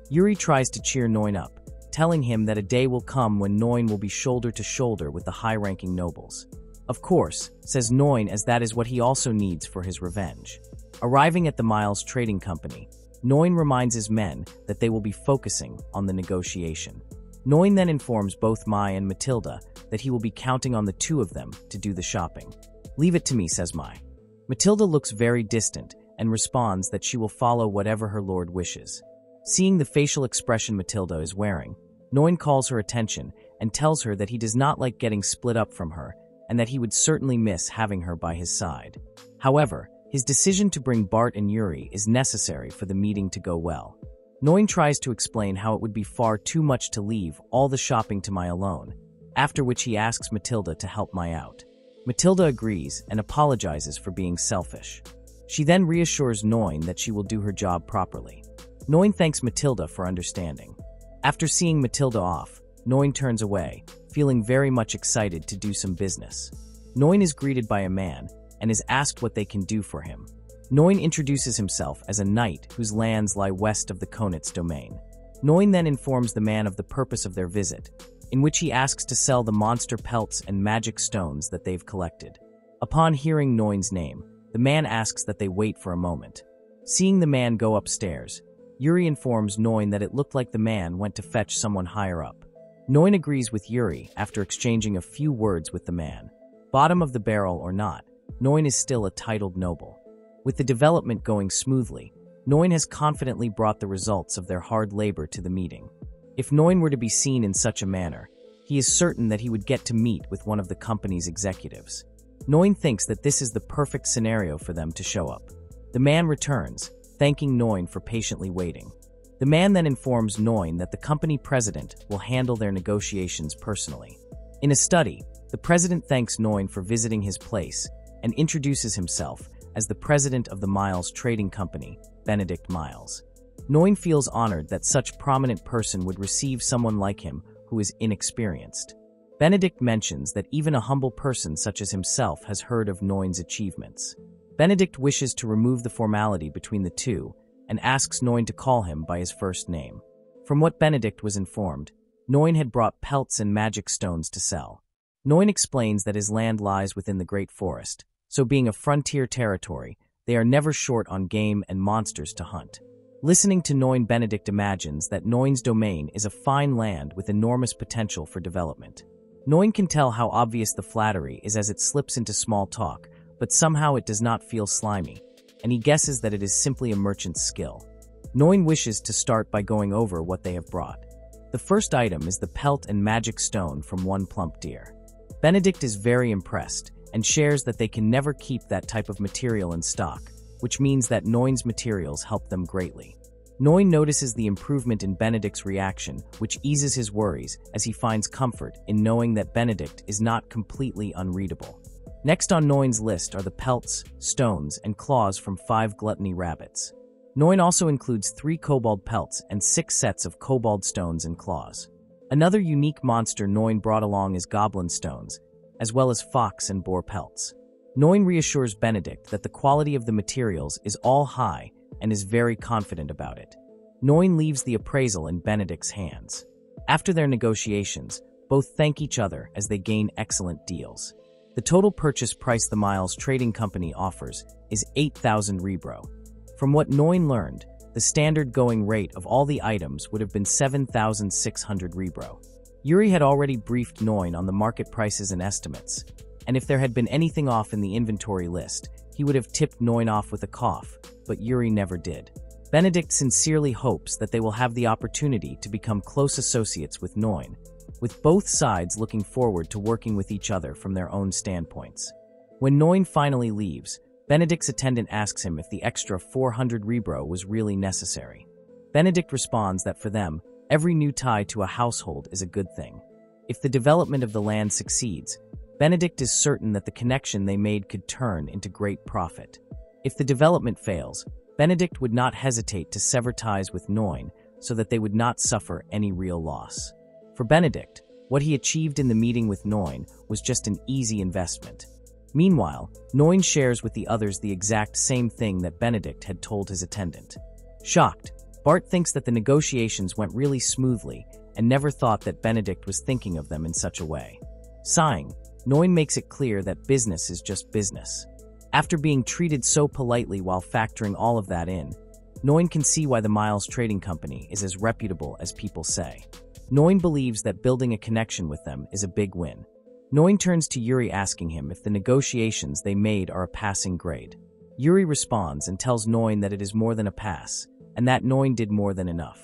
Yuri tries to cheer Noin up, telling him that a day will come when Noin will be shoulder to shoulder with the high-ranking nobles. Of course, says Noin, as that is what he also needs for his revenge. Arriving at the Miles Trading Company, Noin reminds his men that they will be focusing on the negotiation. Noin then informs both Mai and Matilda that he will be counting on the two of them to do the shopping. "Leave it to me," says Mai. Matilda looks very distant and responds that she will follow whatever her lord wishes. Seeing the facial expression Matilda is wearing, Noin calls her attention and tells her that he does not like getting split up from her and that he would certainly miss having her by his side. However, his decision to bring Bart and Yuri is necessary for the meeting to go well. Noin tries to explain how it would be far too much to leave all the shopping to Mai alone, after which he asks Matilda to help Mai out. Matilda agrees and apologizes for being selfish. She then reassures Noin that she will do her job properly. Noin thanks Matilda for understanding. After seeing Matilda off, Noin turns away, feeling very much excited to do some business. Noin is greeted by a man and is asked what they can do for him. Noin introduces himself as a knight whose lands lie west of the Konitz domain. Noin then informs the man of the purpose of their visit, in which he asks to sell the monster pelts and magic stones that they've collected. Upon hearing Noin's name, the man asks that they wait for a moment. Seeing the man go upstairs, Yuri informs Noin that it looked like the man went to fetch someone higher up. Noin agrees with Yuri after exchanging a few words with the man. Bottom of the barrel or not, Noin is still a titled noble. With the development going smoothly, Noin has confidently brought the results of their hard labor to the meeting. If Noin were to be seen in such a manner, he is certain that he would get to meet with one of the company's executives. Noin thinks that this is the perfect scenario for them to show up. The man returns, thanking Noin for patiently waiting. The man then informs Noin that the company president will handle their negotiations personally. In a study, the president thanks Noin for visiting his place and introduces himself as the president of the Miles Trading Company, Benedict Miles. Noin feels honored that such prominent person would receive someone like him who is inexperienced. Benedict mentions that even a humble person such as himself has heard of Noin's achievements. Benedict wishes to remove the formality between the two and asks Noin to call him by his first name. From what Benedict was informed, Noin had brought pelts and magic stones to sell. Noin explains that his land lies within the Great Forest, so being a frontier territory, they are never short on game and monsters to hunt. Listening to Noin, Benedict imagines that Noin's domain is a fine land with enormous potential for development. Noin can tell how obvious the flattery is as it slips into small talk, but somehow it does not feel slimy, and he guesses that it is simply a merchant's skill. Noin wishes to start by going over what they have brought. The first item is the pelt and magic stone from one plump deer. Benedict is very impressed and shares that they can never keep that type of material in stock, which means that Noin's materials help them greatly. Noin notices the improvement in Benedict's reaction, which eases his worries as he finds comfort in knowing that Benedict is not completely unreadable. Next on Noin's list are the pelts, stones, and claws from 5 gluttony rabbits. Noin also includes 3 kobold pelts and 6 sets of kobold stones and claws. Another unique monster Noin brought along is goblin stones, as well as fox and boar pelts. Noin reassures Benedict that the quality of the materials is all high and is very confident about it. Noin leaves the appraisal in Benedict's hands. After their negotiations, both thank each other as they gain excellent deals. The total purchase price the Miles Trading Company offers is 8,000 rebro. From what Noin learned, the standard going rate of all the items would have been 7,600 rebro. Yuri had already briefed Noin on the market prices and estimates, and if there had been anything off in the inventory list, he would have tipped Noin off with a cough, but Yuri never did. Benedict sincerely hopes that they will have the opportunity to become close associates with Noin, with both sides looking forward to working with each other from their own standpoints. When Noin finally leaves, Benedict's attendant asks him if the extra 400 rebro was really necessary. Benedict responds that for them, every new tie to a household is a good thing. If the development of the land succeeds, Benedict is certain that the connection they made could turn into great profit. If the development fails, Benedict would not hesitate to sever ties with Noin so that they would not suffer any real loss. For Benedict, what he achieved in the meeting with Noin was just an easy investment. Meanwhile, Noin shares with the others the exact same thing that Benedict had told his attendant. Shocked, Bart thinks that the negotiations went really smoothly and never thought that Benedict was thinking of them in such a way. Sighing, Noin makes it clear that business is just business. After being treated so politely while factoring all of that in, Noin can see why the Miles Trading Company is as reputable as people say. Noin believes that building a connection with them is a big win. Noin turns to Yuri asking him if the negotiations they made are a passing grade. Yuri responds and tells Noin that it is more than a pass, and that Noin did more than enough.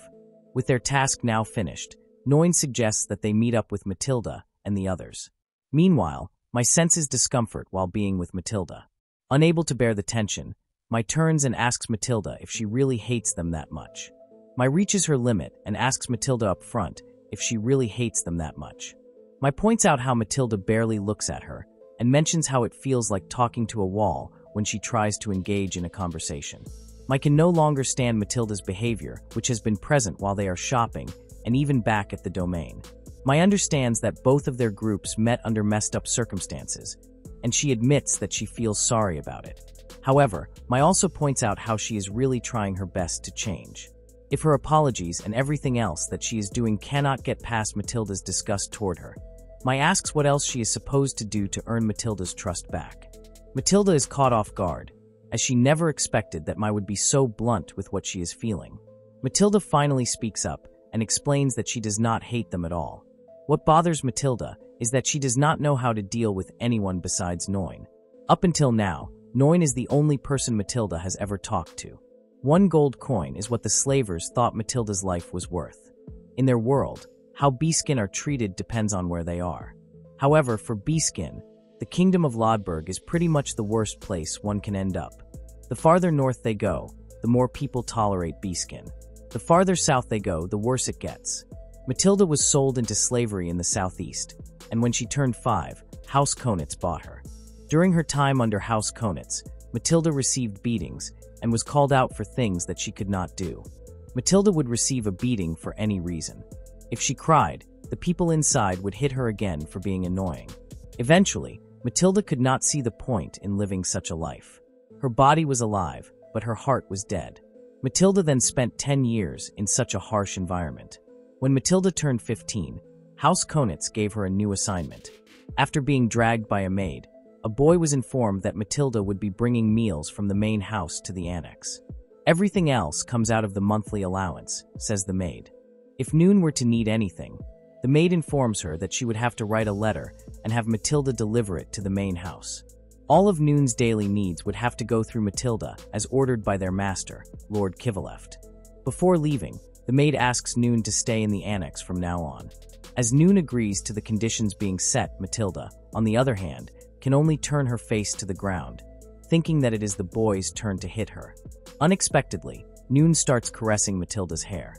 With their task now finished, Noin suggests that they meet up with Matilda and the others. Meanwhile, my senses discomfort while being with Matilda. Unable to bear the tension, my turns and asks Matilda if she really hates them that much. My reaches her limit and asks Matilda up front if she really hates them that much. My points out how Matilda barely looks at her and mentions how it feels like talking to a wall when she tries to engage in a conversation. My can no longer stand Matilda's behavior, which has been present while they are shopping and even back at the domain. My understands that both of their groups met under messed up circumstances, and she admits that she feels sorry about it. However, my also points out how she is really trying her best to change. If her apologies and everything else that she is doing cannot get past Matilda's disgust toward her, my asks what else she is supposed to do to earn Matilda's trust back. Matilda is caught off guard, as she never expected that Mai would be so blunt with what she is feeling. Matilda finally speaks up and explains that she does not hate them at all. What bothers Matilda is that she does not know how to deal with anyone besides Noin. Up until now, Noin is the only person Matilda has ever talked to. 1 gold coin is what the slavers thought Matilda's life was worth. In their world, how Beeskin are treated depends on where they are. However, for Beeskin, the kingdom of Lodberg is pretty much the worst place one can end up. The farther north they go, the more people tolerate Beeskin. The farther south they go, the worse it gets. Matilda was sold into slavery in the southeast, and when she turned 5, House Konitz bought her. During her time under House Konitz, Matilda received beatings and was called out for things that she could not do. Matilda would receive a beating for any reason. If she cried, the people inside would hit her again for being annoying. Eventually, Matilda could not see the point in living such a life. Her body was alive, but her heart was dead. Matilda then spent 10 years in such a harsh environment. When Matilda turned 15, House Konitz gave her a new assignment. After being dragged by a maid, a boy was informed that Matilda would be bringing meals from the main house to the annex. Everything else comes out of the monthly allowance, says the maid. If Noon were to need anything, the maid informs her that she would have to write a letter and have Matilda deliver it to the main house. All of Noon's daily needs would have to go through Matilda as ordered by their master, Lord Kivaleft. Before leaving, the maid asks Noon to stay in the annex from now on. As Noon agrees to the conditions being set, Matilda, on the other hand, can only turn her face to the ground, thinking that it is the boy's turn to hit her. Unexpectedly, Noon starts caressing Matilda's hair.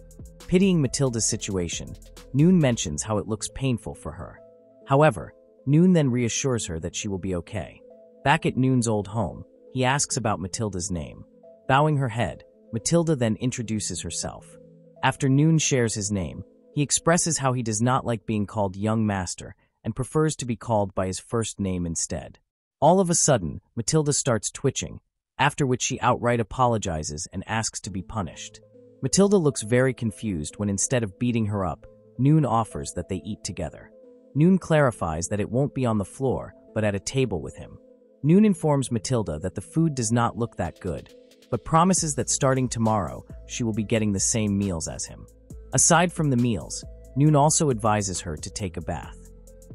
Pitying Matilda's situation, Noon mentions how it looks painful for her. However, Noon then reassures her that she will be okay. Back at Noon's old home, he asks about Matilda's name. Bowing her head, Matilda then introduces herself. After Noon shares his name, he expresses how he does not like being called young master and prefers to be called by his first name instead. All of a sudden, Matilda starts twitching, after which she outright apologizes and asks to be punished. Matilda looks very confused when instead of beating her up, Noon offers that they eat together. Noon clarifies that it won't be on the floor, but at a table with him. Noon informs Matilda that the food does not look that good, but promises that starting tomorrow, she will be getting the same meals as him. Aside from the meals, Noon also advises her to take a bath.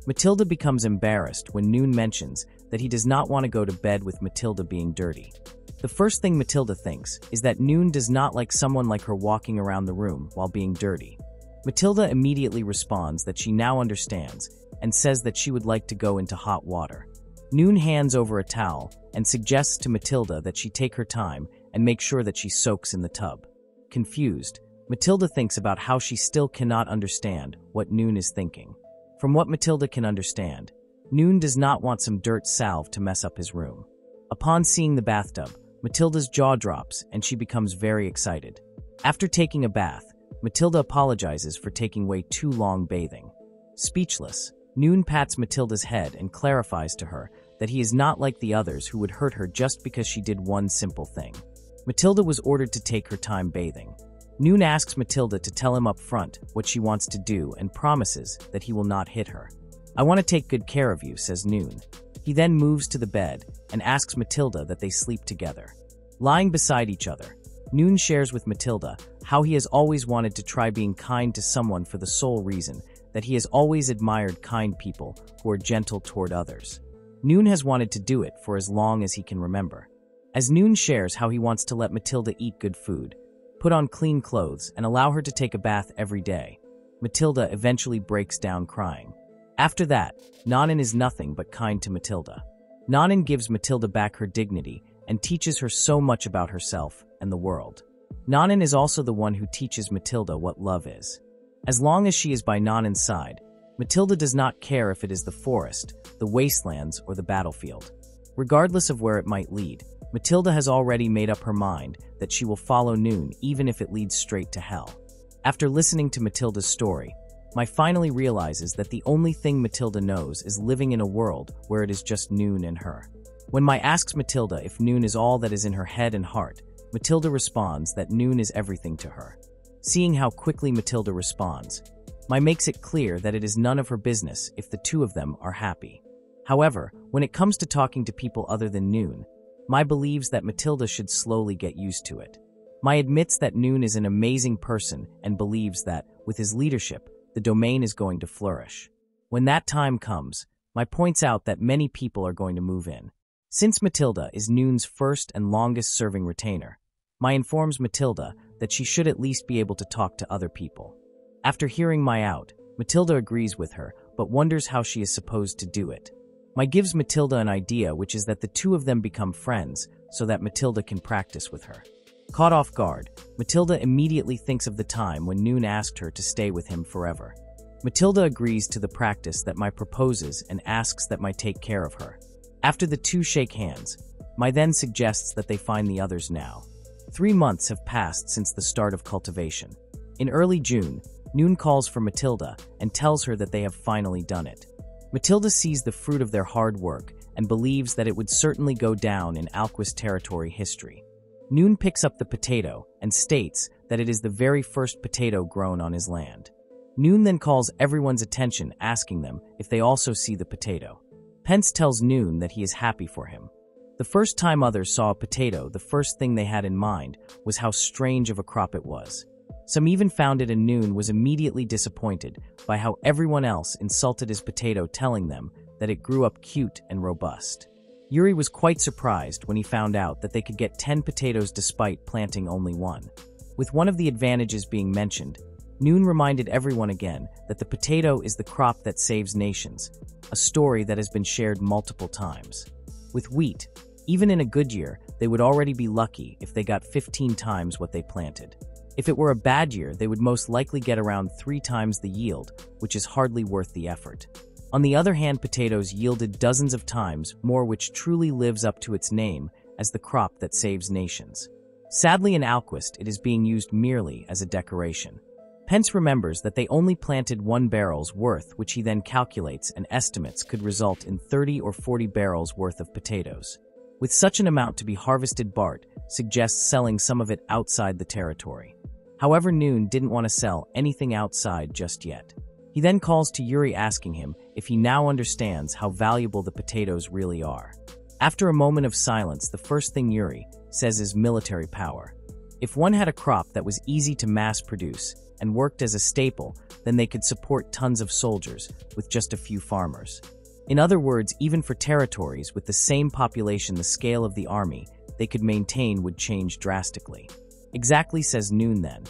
Matilda becomes embarrassed when Noon mentions that he does not want to go to bed with Matilda being dirty. The first thing Matilda thinks is that Noon does not like someone like her walking around the room while being dirty. Matilda immediately responds that she now understands and says that she would like to go into hot water. Noon hands over a towel and suggests to Matilda that she take her time and make sure that she soaks in the tub. Confused, Matilda thinks about how she still cannot understand what Noon is thinking. From what Matilda can understand, Noon does not want some dirt salve to mess up his room. Upon seeing the bathtub, Matilda's jaw drops and she becomes very excited. After taking a bath, Matilda apologizes for taking way too long bathing. Speechless, Noon pats Matilda's head and clarifies to her that he is not like the others who would hurt her just because she did one simple thing. Matilda was ordered to take her time bathing. Noon asks Matilda to tell him up front what she wants to do and promises that he will not hit her. "I want to take good care of you," says Noon. He then moves to the bed and asks Matilda that they sleep together. Lying beside each other, Noon shares with Matilda how he has always wanted to try being kind to someone for the sole reason that he has always admired kind people who are gentle toward others. Noon has wanted to do it for as long as he can remember. As Noon shares how he wants to let Matilda eat good food, put on clean clothes, and allow her to take a bath every day, Matilda eventually breaks down crying. After that, Nanan is nothing but kind to Matilda. Nanan gives Matilda back her dignity and teaches her so much about herself and the world. Nanan is also the one who teaches Matilda what love is. As long as she is by Nanan's side, Matilda does not care if it is the forest, the wastelands, or the battlefield. Regardless of where it might lead, Matilda has already made up her mind that she will follow Noon even if it leads straight to hell. After listening to Matilda's story, Mai finally realizes that the only thing Matilda knows is living in a world where it is just Noon and her. When Mai asks Matilda if Noon is all that is in her head and heart, Matilda responds that Noon is everything to her. Seeing how quickly Matilda responds, Mai makes it clear that it is none of her business if the two of them are happy. However, when it comes to talking to people other than Noon, Mai believes that Matilda should slowly get used to it. Mai admits that Noon is an amazing person and believes that, with his leadership, the domain is going to flourish. When that time comes, Mai points out that many people are going to move in. Since Matilda is Noon's first and longest-serving retainer, Mai informs Matilda that she should at least be able to talk to other people. After hearing Mai out, Matilda agrees with her, but wonders how she is supposed to do it. Mai gives Matilda an idea, which is that the two of them become friends so that Matilda can practice with her. Caught off guard, Matilda immediately thinks of the time when Noon asked her to stay with him forever. Matilda agrees to the practice that Mai proposes and asks that Mai take care of her. After the two shake hands, Mai then suggests that they find the others now. 3 months have passed since the start of cultivation. In early June, Noon calls for Matilda and tells her that they have finally done it. Matilda sees the fruit of their hard work and believes that it would certainly go down in Alquist territory history. Noon picks up the potato and states that it is the very first potato grown on his land. Noon then calls everyone's attention, asking them if they also see the potato. Pence tells Noon that he is happy for him. The first time others saw a potato, the first thing they had in mind was how strange of a crop it was. Some even found it, and Noon was immediately disappointed by how everyone else insulted his potato, telling them that it grew up cute and robust. Yuri was quite surprised when he found out that they could get 10 potatoes despite planting only one. With one of the advantages being mentioned, Noon reminded everyone again that the potato is the crop that saves nations, a story that has been shared multiple times. With wheat, even in a good year, they would already be lucky if they got 15 times what they planted. If it were a bad year, they would most likely get around 3 times the yield, which is hardly worth the effort. On the other hand, potatoes yielded dozens of times more, which truly lives up to its name as the crop that saves nations. Sadly, in Alquist, it is being used merely as a decoration. Pence remembers that they only planted 1 barrel's worth, which he then calculates and estimates could result in 30 or 40 barrels worth of potatoes. With such an amount to be harvested, Bart suggests selling some of it outside the territory. However, Noon didn't want to sell anything outside just yet. He then calls to Yuri, asking him if he now understands how valuable the potatoes really are. After a moment of silence, the first thing Yuri says is military power. If one had a crop that was easy to mass produce and worked as a staple, then they could support tons of soldiers with just a few farmers. In other words, even for territories with the same population, the scale of the army they could maintain would change drastically. Exactly, says Noon then.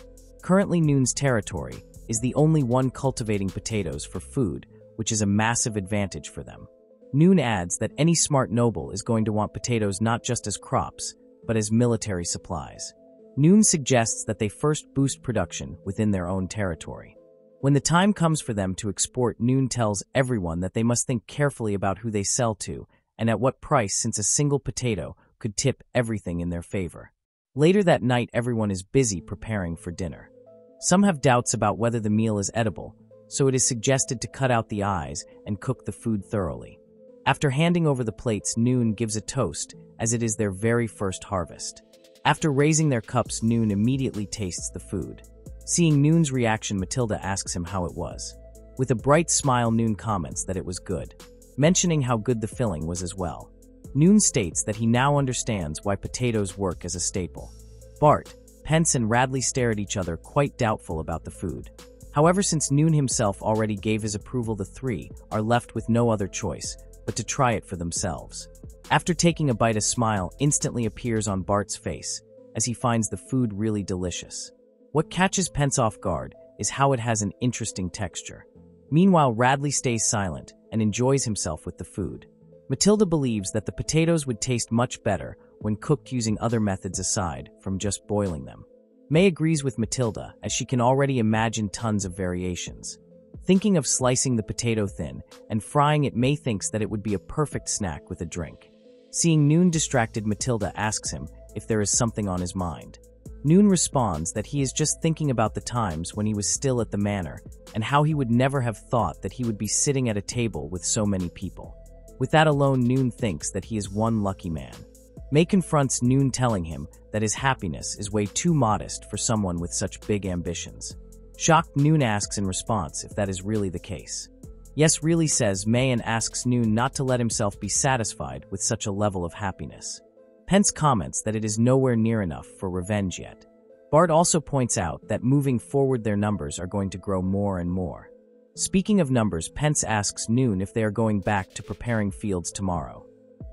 Currently, Noon's territory is the only one cultivating potatoes for food, which is a massive advantage for them. Noon adds that any smart noble is going to want potatoes not just as crops, but as military supplies. Noon suggests that they first boost production within their own territory. When the time comes for them to export, Noon tells everyone that they must think carefully about who they sell to and at what price, since a single potato could tip everything in their favor. Later that night, everyone is busy preparing for dinner. Some have doubts about whether the meal is edible, so it is suggested to cut out the eyes and cook the food thoroughly. After handing over the plates, Noon gives a toast, as it is their very first harvest. After raising their cups, Noon immediately tastes the food. Seeing Noon's reaction, Matilda asks him how it was. With a bright smile, Noon comments that it was good, mentioning how good the filling was as well. Noon states that he now understands why potatoes work as a staple. Bart, Pence, and Radley stare at each other, quite doubtful about the food. However, since Noon himself already gave his approval, the three are left with no other choice but to try it for themselves. After taking a bite, a smile instantly appears on Bart's face as he finds the food really delicious. What catches Pence off guard is how it has an interesting texture. Meanwhile, Radley stays silent and enjoys himself with the food. Matilda believes that the potatoes would taste much better when cooked using other methods aside from just boiling them. May agrees with Matilda, as she can already imagine tons of variations. Thinking of slicing the potato thin and frying it, May thinks that it would be a perfect snack with a drink. Seeing Noon distracted, Matilda asks him if there is something on his mind. Noon responds that he is just thinking about the times when he was still at the manor and how he would never have thought that he would be sitting at a table with so many people. With that alone, Noon thinks that he is one lucky man. May confronts Noon, telling him that his happiness is way too modest for someone with such big ambitions. Shocked, Noon asks in response if that is really the case. Yes, really, says May, and asks Noon not to let himself be satisfied with such a level of happiness. Pence comments that it is nowhere near enough for revenge yet. Bart also points out that moving forward their numbers are going to grow more and more. Speaking of numbers, Pence asks Noon if they are going back to preparing fields tomorrow.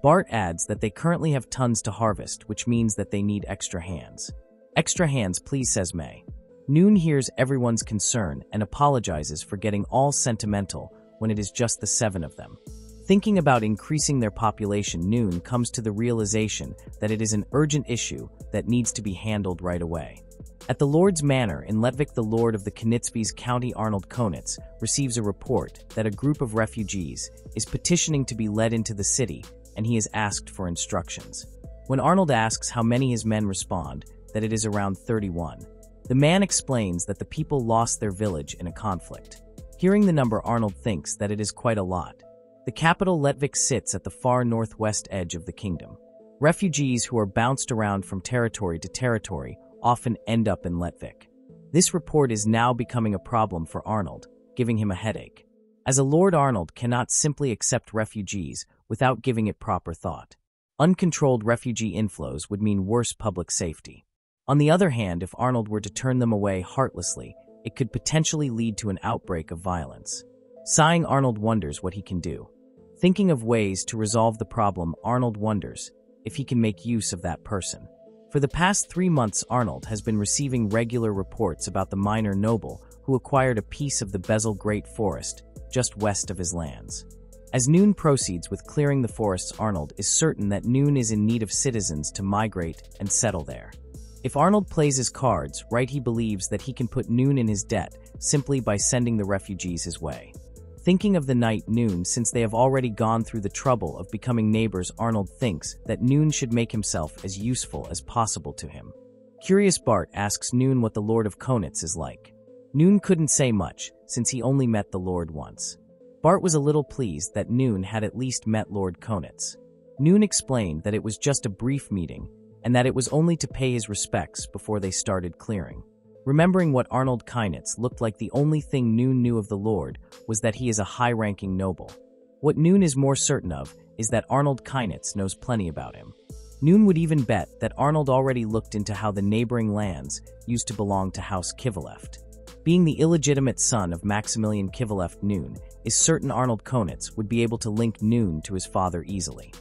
Bart adds that they currently have tons to harvest, which means that they need extra hands. Extra hands, please, says May. Noon hears everyone's concern and apologizes for getting all sentimental when it is just the 7 of them. Thinking about increasing their population, Noon comes to the realization that it is an urgent issue that needs to be handled right away. At the Lord's Manor in Letvik, the Lord of the Knitsby's County, Arnold Konitz, receives a report that a group of refugees is petitioning to be led into the city, and he is asked for instructions. When Arnold asks how many, his men respond that it is around 31. The man explains that the people lost their village in a conflict. Hearing the number, Arnold thinks that it is quite a lot. The capital, Letvik, sits at the far northwest edge of the kingdom. Refugees who are bounced around from territory to territory often end up in Letvik. This report is now becoming a problem for Arnold, giving him a headache. As a lord, Arnold cannot simply accept refugees without giving it proper thought. Uncontrolled refugee inflows would mean worse public safety. On the other hand, if Arnold were to turn them away heartlessly, it could potentially lead to an outbreak of violence. Sighing, Arnold wonders what he can do. Thinking of ways to resolve the problem, Arnold wonders if he can make use of that person. For the past 3 months, Arnold has been receiving regular reports about the minor noble who acquired a piece of the Bezel Great Forest just west of his lands. As Noon proceeds with clearing the forests, Arnold is certain that Noon is in need of citizens to migrate and settle there. If Arnold plays his cards right, he believes that he can put Noon in his debt simply by sending the refugees his way. Thinking of the night, Noon, since they have already gone through the trouble of becoming neighbors, Arnold thinks that Noon should make himself as useful as possible to him. Curious, Bart asks Noon what the Lord of Konitz is like. Noon couldn't say much, since he only met the Lord once. Bart was a little pleased that Noon had at least met Lord Konitz. Noon explained that it was just a brief meeting, and that it was only to pay his respects before they started clearing. Remembering what Arnold Konitz looked like, the only thing Noon knew of the Lord was that he is a high-ranking noble. What Noon is more certain of is that Arnold Konitz knows plenty about him. Noon would even bet that Arnold already looked into how the neighboring lands used to belong to House Kivaleft. Being the illegitimate son of Maximilian Kivaleft, Noon is certain Arnold Konitz would be able to link Noon to his father easily,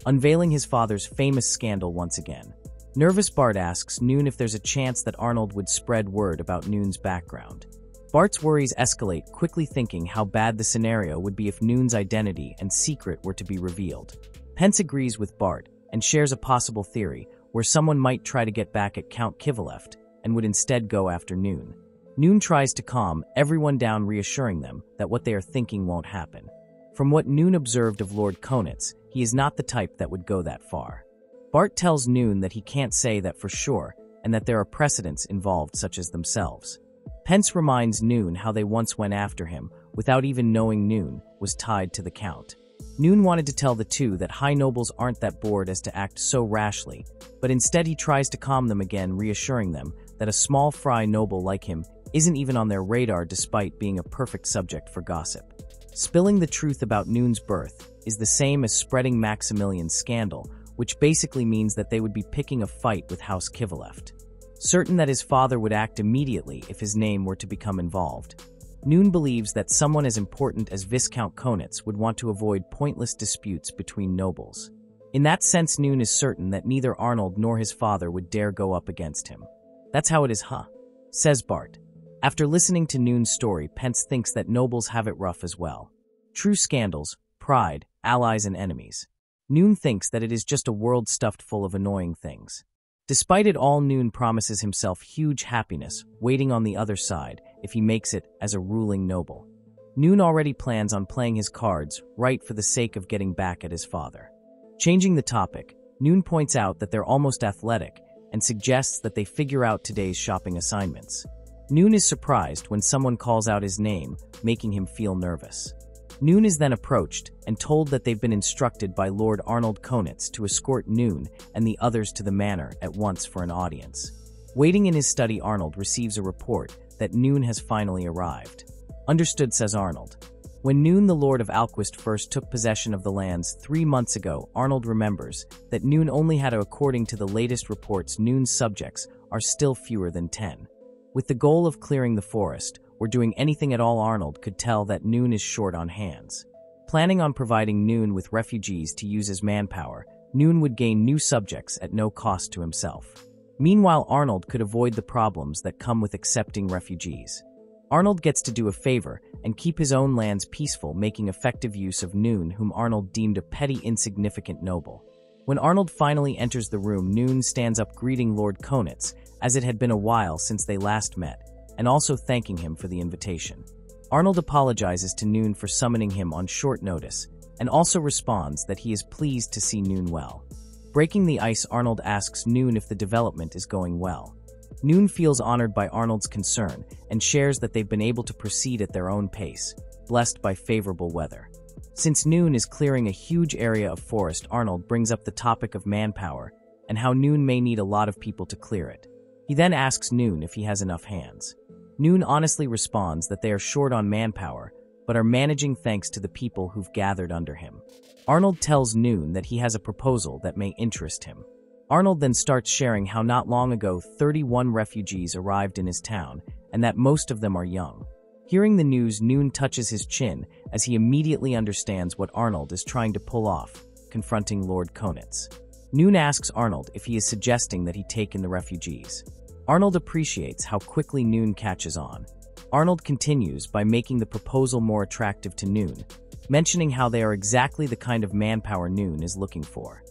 unveiling his father's famous scandal once again. Nervous, Bart asks Noon if there's a chance that Arnold would spread word about Noon's background. Bart's worries escalate, quickly thinking how bad the scenario would be if Noon's identity and secret were to be revealed. Pence agrees with Bart and shares a possible theory where someone might try to get back at Count Kivaleft and would instead go after Noon. Noon tries to calm everyone down, reassuring them that what they are thinking won't happen. From what Noon observed of Lord Konitz, he is not the type that would go that far. Bart tells Noon that he can't say that for sure and that there are precedents involved such as themselves. Pence reminds Noon how they once went after him without even knowing Noon was tied to the Count. Noon wanted to tell the two that high nobles aren't that bored as to act so rashly, but instead he tries to calm them again, reassuring them that a small fry noble like him isn't even on their radar despite being a perfect subject for gossip. Spilling the truth about Noon's birth is the same as spreading Maximilian's scandal, which basically means that they would be picking a fight with House Kivaleft. Certain that his father would act immediately if his name were to become involved. Noon believes that someone as important as Viscount Konitz would want to avoid pointless disputes between nobles. In that sense, Noon is certain that neither Arnold nor his father would dare go up against him. That's how it is, huh? Says Bart. After listening to Noon's story, Pence thinks that nobles have it rough as well. True scandals, pride, allies and enemies. Noon thinks that it is just a world stuffed full of annoying things. Despite it all, Noon promises himself huge happiness waiting on the other side if he makes it as a ruling noble. Noon already plans on playing his cards right for the sake of getting back at his father. Changing the topic, Noon points out that they're almost athletic and suggests that they figure out today's shopping assignments. Noon is surprised when someone calls out his name, making him feel nervous. Noon is then approached and told that they've been instructed by Lord Arnold Konitz to escort Noon and the others to the manor at once for an audience. Waiting in his study, Arnold receives a report that Noon has finally arrived. Understood, says Arnold. When Noon, the Lord of Alquist, first took possession of the lands 3 months ago, Arnold remembers that Noon only had, according to the latest reports, Noon's subjects are still fewer than 10. With the goal of clearing the forest, or doing anything at all, Arnold could tell that Noon is short on hands. Planning on providing Noon with refugees to use as manpower, Noon would gain new subjects at no cost to himself. Meanwhile, Arnold could avoid the problems that come with accepting refugees. Arnold gets to do a favor and keep his own lands peaceful, making effective use of Noon, whom Arnold deemed a petty, insignificant noble. When Arnold finally enters the room, Noon stands up greeting Lord Konitz, as it had been a while since they last met, and also thanking him for the invitation. Arnold apologizes to Noon for summoning him on short notice, and also responds that he is pleased to see Noon well. Breaking the ice, Arnold asks Noon if the development is going well. Noon feels honored by Arnold's concern and shares that they've been able to proceed at their own pace, blessed by favorable weather. Since Noon is clearing a huge area of forest, Arnold brings up the topic of manpower and how Noon may need a lot of people to clear it. He then asks Noon if he has enough hands. Noon honestly responds that they are short on manpower, but are managing thanks to the people who've gathered under him. Arnold tells Noon that he has a proposal that may interest him. Arnold then starts sharing how not long ago 31 refugees arrived in his town, and that most of them are young. Hearing the news, Noon touches his chin as he immediately understands what Arnold is trying to pull off, confronting Lord Konitz. Noon asks Arnold if he is suggesting that he take in the refugees. Arnold appreciates how quickly Noon catches on. Arnold continues by making the proposal more attractive to Noon, mentioning how they are exactly the kind of manpower Noon is looking for.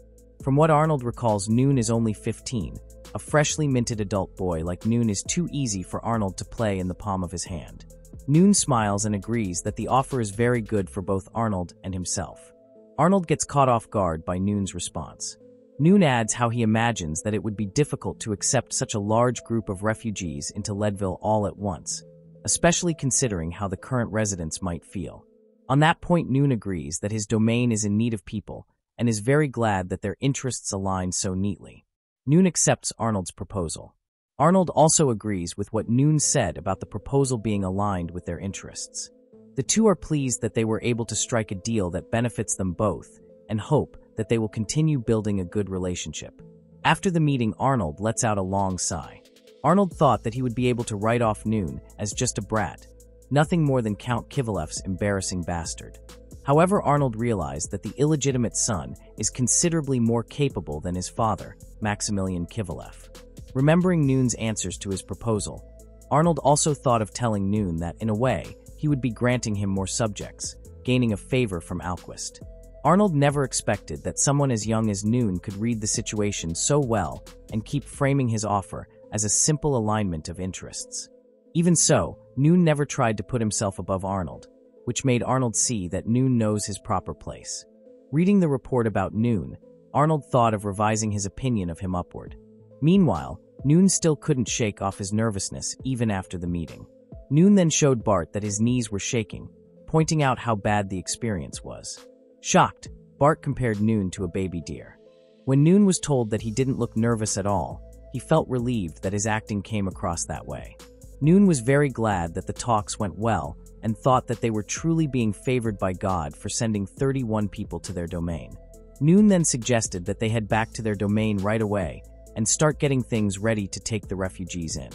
From what Arnold recalls, Noon is only 15. A freshly minted adult boy like Noon is too easy for Arnold to play in the palm of his hand. Noon smiles and agrees that the offer is very good for both Arnold and himself. Arnold gets caught off guard by Noon's response. Noon adds how he imagines that it would be difficult to accept such a large group of refugees into Leadville all at once, especially considering how the current residents might feel. On that point, Noon agrees that his domain is in need of people, and is very glad that their interests align so neatly. Noon accepts Arnold's proposal. Arnold also agrees with what Noon said about the proposal being aligned with their interests. The two are pleased that they were able to strike a deal that benefits them both, and hope that they will continue building a good relationship. After the meeting, Arnold lets out a long sigh. Arnold thought that he would be able to write off Noon as just a brat, nothing more than Count Kivalef's embarrassing bastard. However, Arnold realized that the illegitimate son is considerably more capable than his father, Maximilian Kivalef. Remembering Noon's answers to his proposal, Arnold also thought of telling Noon that, in a way, he would be granting him more subjects, gaining a favor from Alquist. Arnold never expected that someone as young as Noon could read the situation so well and keep framing his offer as a simple alignment of interests. Even so, Noon never tried to put himself above Arnold, which made Arnold see that Noon knows his proper place. Reading the report about Noon, Arnold thought of revising his opinion of him upward. Meanwhile, Noon still couldn't shake off his nervousness even after the meeting. Noon then showed Bart that his knees were shaking, pointing out how bad the experience was. Shocked, Bart compared Noon to a baby deer. When Noon was told that he didn't look nervous at all, he felt relieved that his acting came across that way. Noon was very glad that the talks went well and thought that they were truly being favored by God for sending 31 people to their domain. Noon then suggested that they head back to their domain right away and start getting things ready to take the refugees in.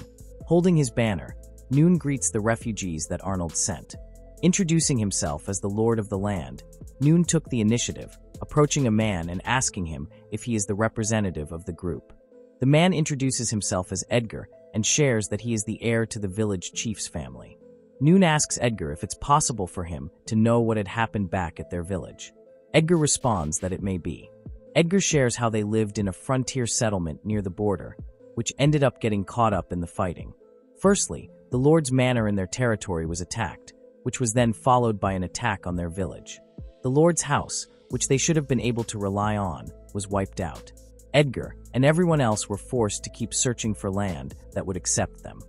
Holding his banner, Noon greets the refugees that Arnold sent. Introducing himself as the Lord of the Land, Noon took the initiative, approaching a man and asking him if he is the representative of the group. The man introduces himself as Edgar and shares that he is the heir to the village chief's family. Noon asks Edgar if it's possible for him to know what had happened back at their village. Edgar responds that it may be. Edgar shares how they lived in a frontier settlement near the border, which ended up getting caught up in the fighting. Firstly, the Lord's manor in their territory was attacked, which was then followed by an attack on their village. The Lord's house, which they should have been able to rely on, was wiped out. Edgar and everyone else were forced to keep searching for land that would accept them.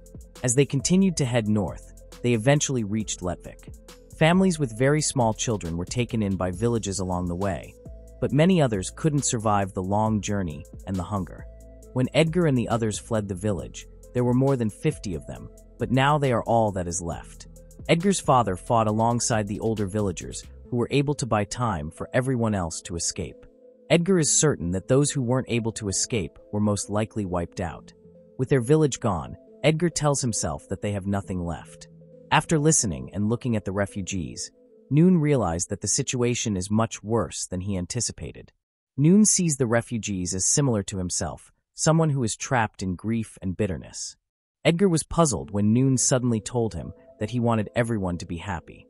As they continued to head north, they eventually reached Letvik. Families with very small children were taken in by villages along the way, but many others couldn't survive the long journey and the hunger. When Edgar and the others fled the village, there were more than 50 of them, but now they are all that is left. Edgar's father fought alongside the older villagers who were able to buy time for everyone else to escape. Edgar is certain that those who weren't able to escape were most likely wiped out. With their village gone, Edgar tells himself that they have nothing left. After listening and looking at the refugees, Noon realized that the situation is much worse than he anticipated. Noon sees the refugees as similar to himself, someone who is trapped in grief and bitterness. Edgar was puzzled when Noon suddenly told him that he wanted everyone to be happy.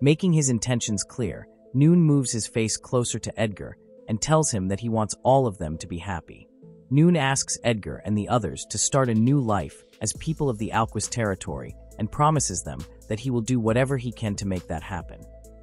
Making his intentions clear, Noon moves his face closer to Edgar and tells him that he wants all of them to be happy. Noon asks Edgar and the others to start a new life as people of the Alquist territory and promises them that he will do whatever he can to make that happen.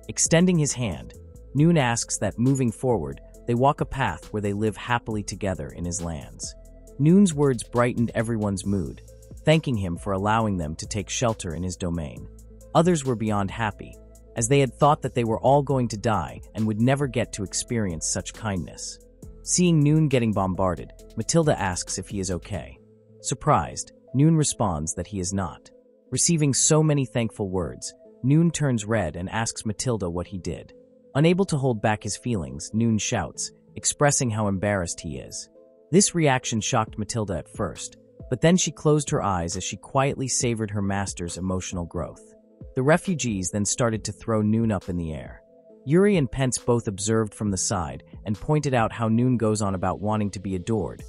Extending his hand, Noon asks that moving forward, they walk a path where they live happily together in his lands. Noon's words brightened everyone's mood, thanking him for allowing them to take shelter in his domain. Others were beyond happy, as they had thought that they were all going to die and would never get to experience such kindness. Seeing Noon getting bombarded, Matilda asks if he is okay. Surprised, Noon responds that he is not. Receiving so many thankful words, Noon turns red and asks Matilda what he did. Unable to hold back his feelings, Noon shouts, expressing how embarrassed he is. This reaction shocked Matilda at first, but then she closed her eyes as she quietly savored her master's emotional growth. The refugees then started to throw Noon up in the air. Yuri and Pence both observed from the side and pointed out how Noon goes on about wanting to be adored,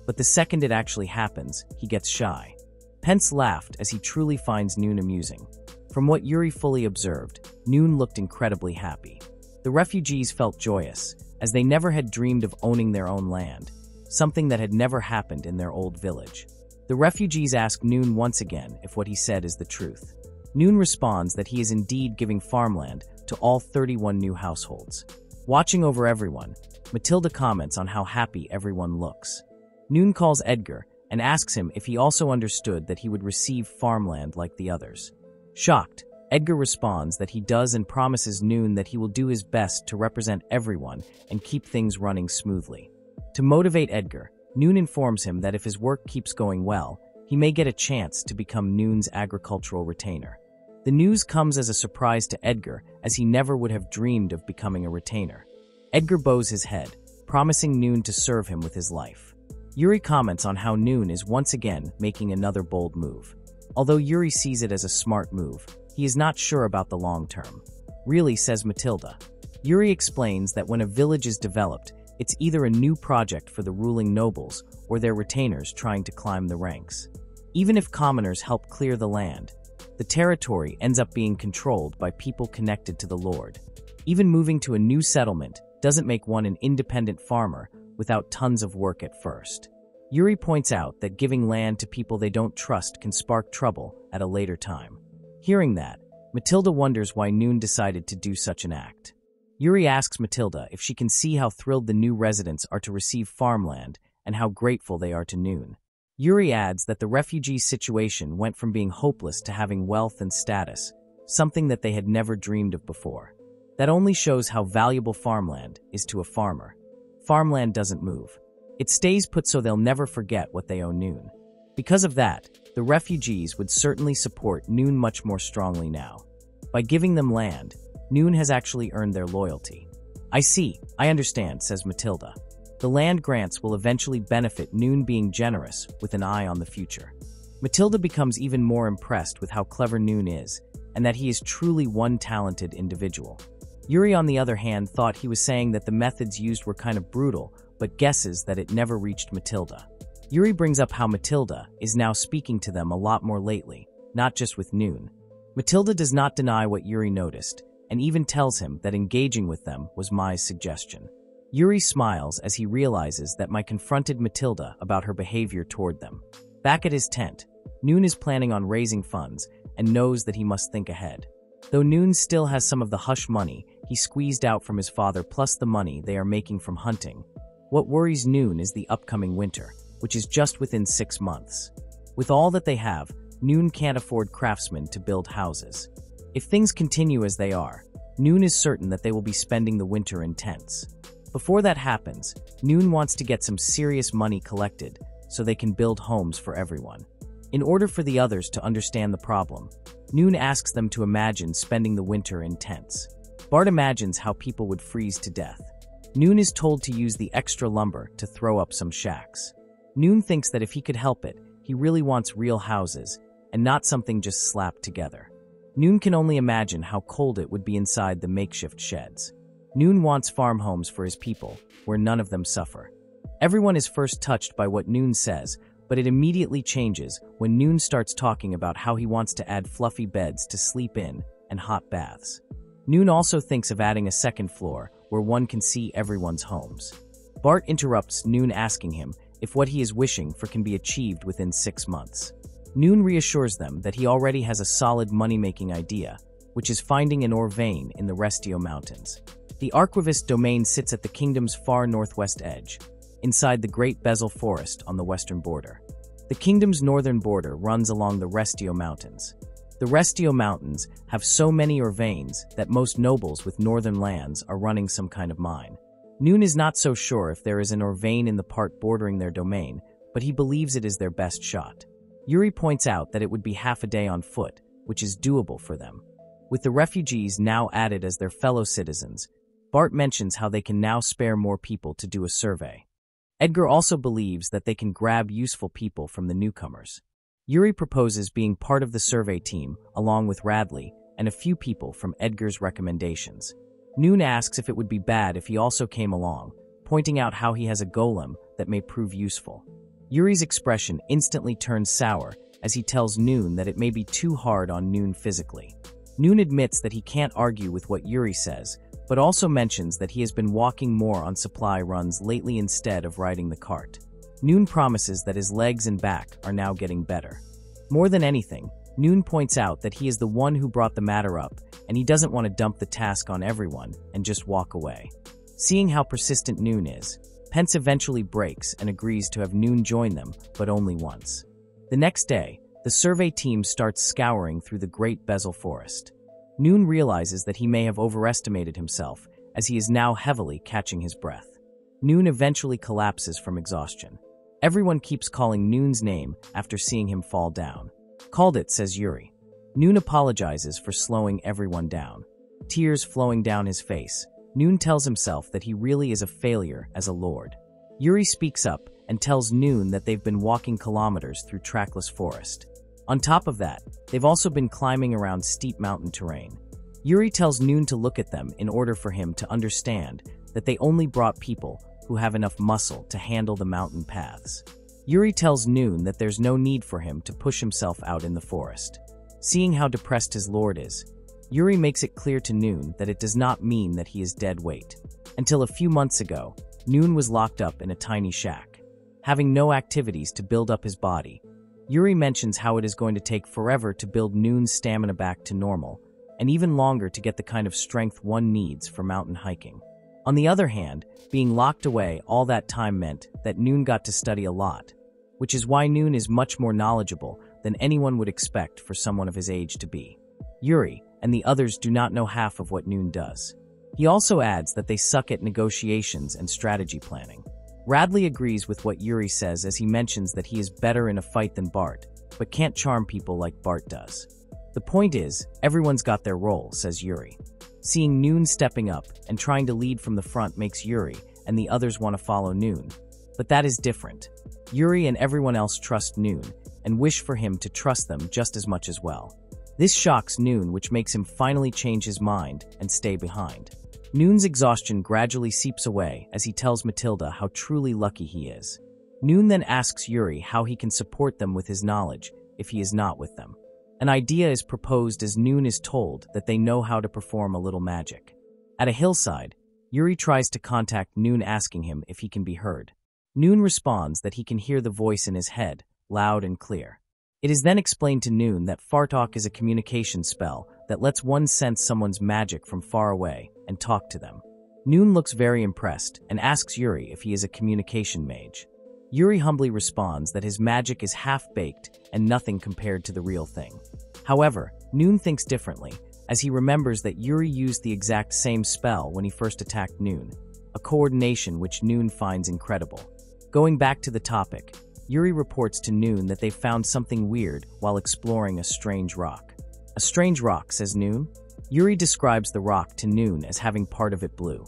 but the second it actually happens, he gets shy. Pence laughed as he truly finds Noon amusing. From what Yuri fully observed, Noon looked incredibly happy. The refugees felt joyous, as they never had dreamed of owning their own land, something that had never happened in their old village. The refugees ask Noon once again if what he said is the truth. Noon responds that he is indeed giving farmland to all 31 new households. Watching over everyone, Matilda comments on how happy everyone looks. Noon calls Edgar and asks him if he also understood that he would receive farmland like the others. Shocked, Edgar responds that he does and promises Noon that he will do his best to represent everyone and keep things running smoothly. To motivate Edgar, Noon informs him that if his work keeps going well, he may get a chance to become Noon's agricultural retainer. The news comes as a surprise to Edgar, as he never would have dreamed of becoming a retainer. Edgar bows his head, promising Noon to serve him with his life. Yuri comments on how Noon is once again making another bold move. Although Yuri sees it as a smart move, he is not sure about the long term. Really, says Matilda. Yuri explains that when a village is developed, it's either a new project for the ruling nobles or their retainers trying to climb the ranks. Even if commoners help clear the land, the territory ends up being controlled by people connected to the Lord. Even moving to a new settlement doesn't make one an independent farmer without tons of work at first. Yuri points out that giving land to people they don't trust can spark trouble at a later time. Hearing that, Matilda wonders why Noon decided to do such an act. Yuri asks Matilda if she can see how thrilled the new residents are to receive farmland and how grateful they are to Noon. Yuri adds that the refugee situation went from being hopeless to having wealth and status, something that they had never dreamed of before. That only shows how valuable farmland is to a farmer. Farmland doesn't move. It stays put so they'll never forget what they owe Noon. Because of that, the refugees would certainly support Noon much more strongly now. By giving them land, Noon has actually earned their loyalty. I see, I understand, says Matilda. The land grants will eventually benefit Noon being generous with an eye on the future. Matilda becomes even more impressed with how clever Noon is, and that he is truly one talented individual. Yuri, on the other hand, thought he was saying that the methods used were kind of brutal, but guesses that it never reached Matilda. Yuri brings up how Matilda is now speaking to them a lot more lately, not just with Noon. Matilda does not deny what Yuri noticed, and even tells him that engaging with them was Mai's suggestion. Yuri smiles as he realizes that Mai confronted Matilda about her behavior toward them. Back at his tent, Noon is planning on raising funds and knows that he must think ahead. Though Noon still has some of the hush money he squeezed out from his father plus the money they are making from hunting, what worries Noon is the upcoming winter, which is just within 6 months. With all that they have, Noon can't afford craftsmen to build houses. If things continue as they are, Noon is certain that they will be spending the winter in tents. Before that happens, Noon wants to get some serious money collected so they can build homes for everyone. In order for the others to understand the problem, Noon asks them to imagine spending the winter in tents. Bart imagines how people would freeze to death. Noon is told to use the extra lumber to throw up some shacks. Noon thinks that if he could help it, he really wants real houses and not something just slapped together. Noon can only imagine how cold it would be inside the makeshift sheds. Noon wants farm homes for his people, where none of them suffer. Everyone is first touched by what Noon says, but it immediately changes when Noon starts talking about how he wants to add fluffy beds to sleep in and hot baths. Noon also thinks of adding a second floor where one can see everyone's homes. Bart interrupts Noon, asking him if what he is wishing for can be achieved within 6 months. Noon reassures them that he already has a solid money-making idea, which is finding an ore vein in the Restio Mountains. The Arquivist domain sits at the kingdom's far northwest edge, inside the Great Bezel Forest on the western border. The kingdom's northern border runs along the Restio Mountains. The Restio Mountains have so many ore veins that most nobles with northern lands are running some kind of mine. Noon is not so sure if there is an ore vein in the part bordering their domain, but he believes it is their best shot. Yuri points out that it would be half a day on foot, which is doable for them. With the refugees now added as their fellow citizens, Bart mentions how they can now spare more people to do a survey. Edgar also believes that they can grab useful people from the newcomers. Yuri proposes being part of the survey team, along with Radley and a few people from Edgar's recommendations. Noon asks if it would be bad if he also came along, pointing out how he has a golem that may prove useful. Yuri's expression instantly turns sour as he tells Noon that it may be too hard on Noon physically. Noon admits that he can't argue with what Yuri says, but also mentions that he has been walking more on supply runs lately instead of riding the cart. Noon promises that his legs and back are now getting better. More than anything, Noon points out that he is the one who brought the matter up, and he doesn't want to dump the task on everyone and just walk away. Seeing how persistent Noon is, Pence eventually breaks and agrees to have Noon join them, but only once. The next day, the survey team starts scouring through the Great Bezel Forest. Noon realizes that he may have overestimated himself, as he is now heavily catching his breath. Noon eventually collapses from exhaustion. Everyone keeps calling Noon's name after seeing him fall down. "Called it," says Yuri. Noon apologizes for slowing everyone down. Tears flowing down his face, Noon tells himself that he really is a failure as a lord. Yuri speaks up and tells Noon that they've been walking kilometers through trackless forest. On top of that, they've also been climbing around steep mountain terrain. Yuri tells Noon to look at them in order for him to understand that they only brought people who have enough muscle to handle the mountain paths. Yuri tells Noon that there's no need for him to push himself out in the forest. Seeing how depressed his lord is, Yuri makes it clear to Noon that it does not mean that he is dead weight. Until a few months ago, Noon was locked up in a tiny shack, having no activities to build up his body. Yuri mentions how it is going to take forever to build Noon's stamina back to normal, and even longer to get the kind of strength one needs for mountain hiking. On the other hand, being locked away all that time meant that Noon got to study a lot, which is why Noon is much more knowledgeable than anyone would expect for someone of his age to be. Yuri and the others do not know half of what Noon does. He also adds that they suck at negotiations and strategy planning. Radley agrees with what Yuri says as he mentions that he is better in a fight than Bart, but can't charm people like Bart does. The point is, everyone's got their role, says Yuri. Seeing Noon stepping up and trying to lead from the front makes Yuri and the others want to follow Noon. But that is different. Yuri and everyone else trust Noon and wish for him to trust them just as much as well. This shocks Noon, which makes him finally change his mind and stay behind. Noon's exhaustion gradually seeps away as he tells Matilda how truly lucky he is. Noon then asks Yuri how he can support them with his knowledge if he is not with them. An idea is proposed as Noon is told that they know how to perform a little magic. At a hillside, Yuri tries to contact Noon asking him if he can be heard. Noon responds that he can hear the voice in his head, loud and clear. It is then explained to Noon that Fartalk is a communication spell that lets one sense someone's magic from far away and talk to them. Noon looks very impressed and asks Yuri if he is a communication mage. Yuri humbly responds that his magic is half-baked and nothing compared to the real thing. However, Noon thinks differently, as he remembers that Yuri used the exact same spell when he first attacked Noon, a coordination which Noon finds incredible. Going back to the topic, Yuri reports to Noon that they found something weird while exploring a strange rock. A strange rock, says Noon. Yuri describes the rock to Noon as having part of it blue.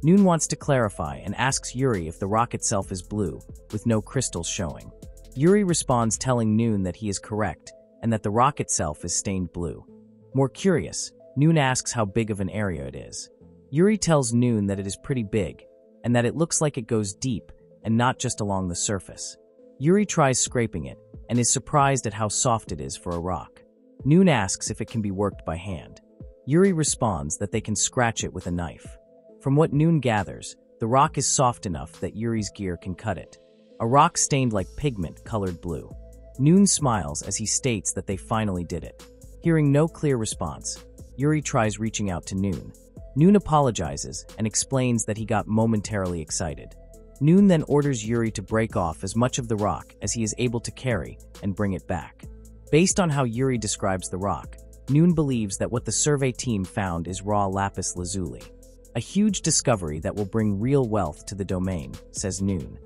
Noon wants to clarify and asks Yuri if the rock itself is blue, with no crystals showing. Yuri responds telling Noon that he is correct and that the rock itself is stained blue. More curious, Noon asks how big of an area it is. Yuri tells Noon that it is pretty big and that it looks like it goes deep and not just along the surface. Yuri tries scraping it and is surprised at how soft it is for a rock. Noon asks if it can be worked by hand. Yuri responds that they can scratch it with a knife. From what Noon gathers, the rock is soft enough that Yuri's gear can cut it. A rock stained like pigment colored blue. Noon smiles as he states that they finally did it. Hearing no clear response, Yuri tries reaching out to Noon. Noon apologizes and explains that he got momentarily excited. Noon then orders Yuri to break off as much of the rock as he is able to carry and bring it back. Based on how Yuri describes the rock, Noon believes that what the survey team found is raw lapis lazuli. A huge discovery that will bring real wealth to the domain, says Noon.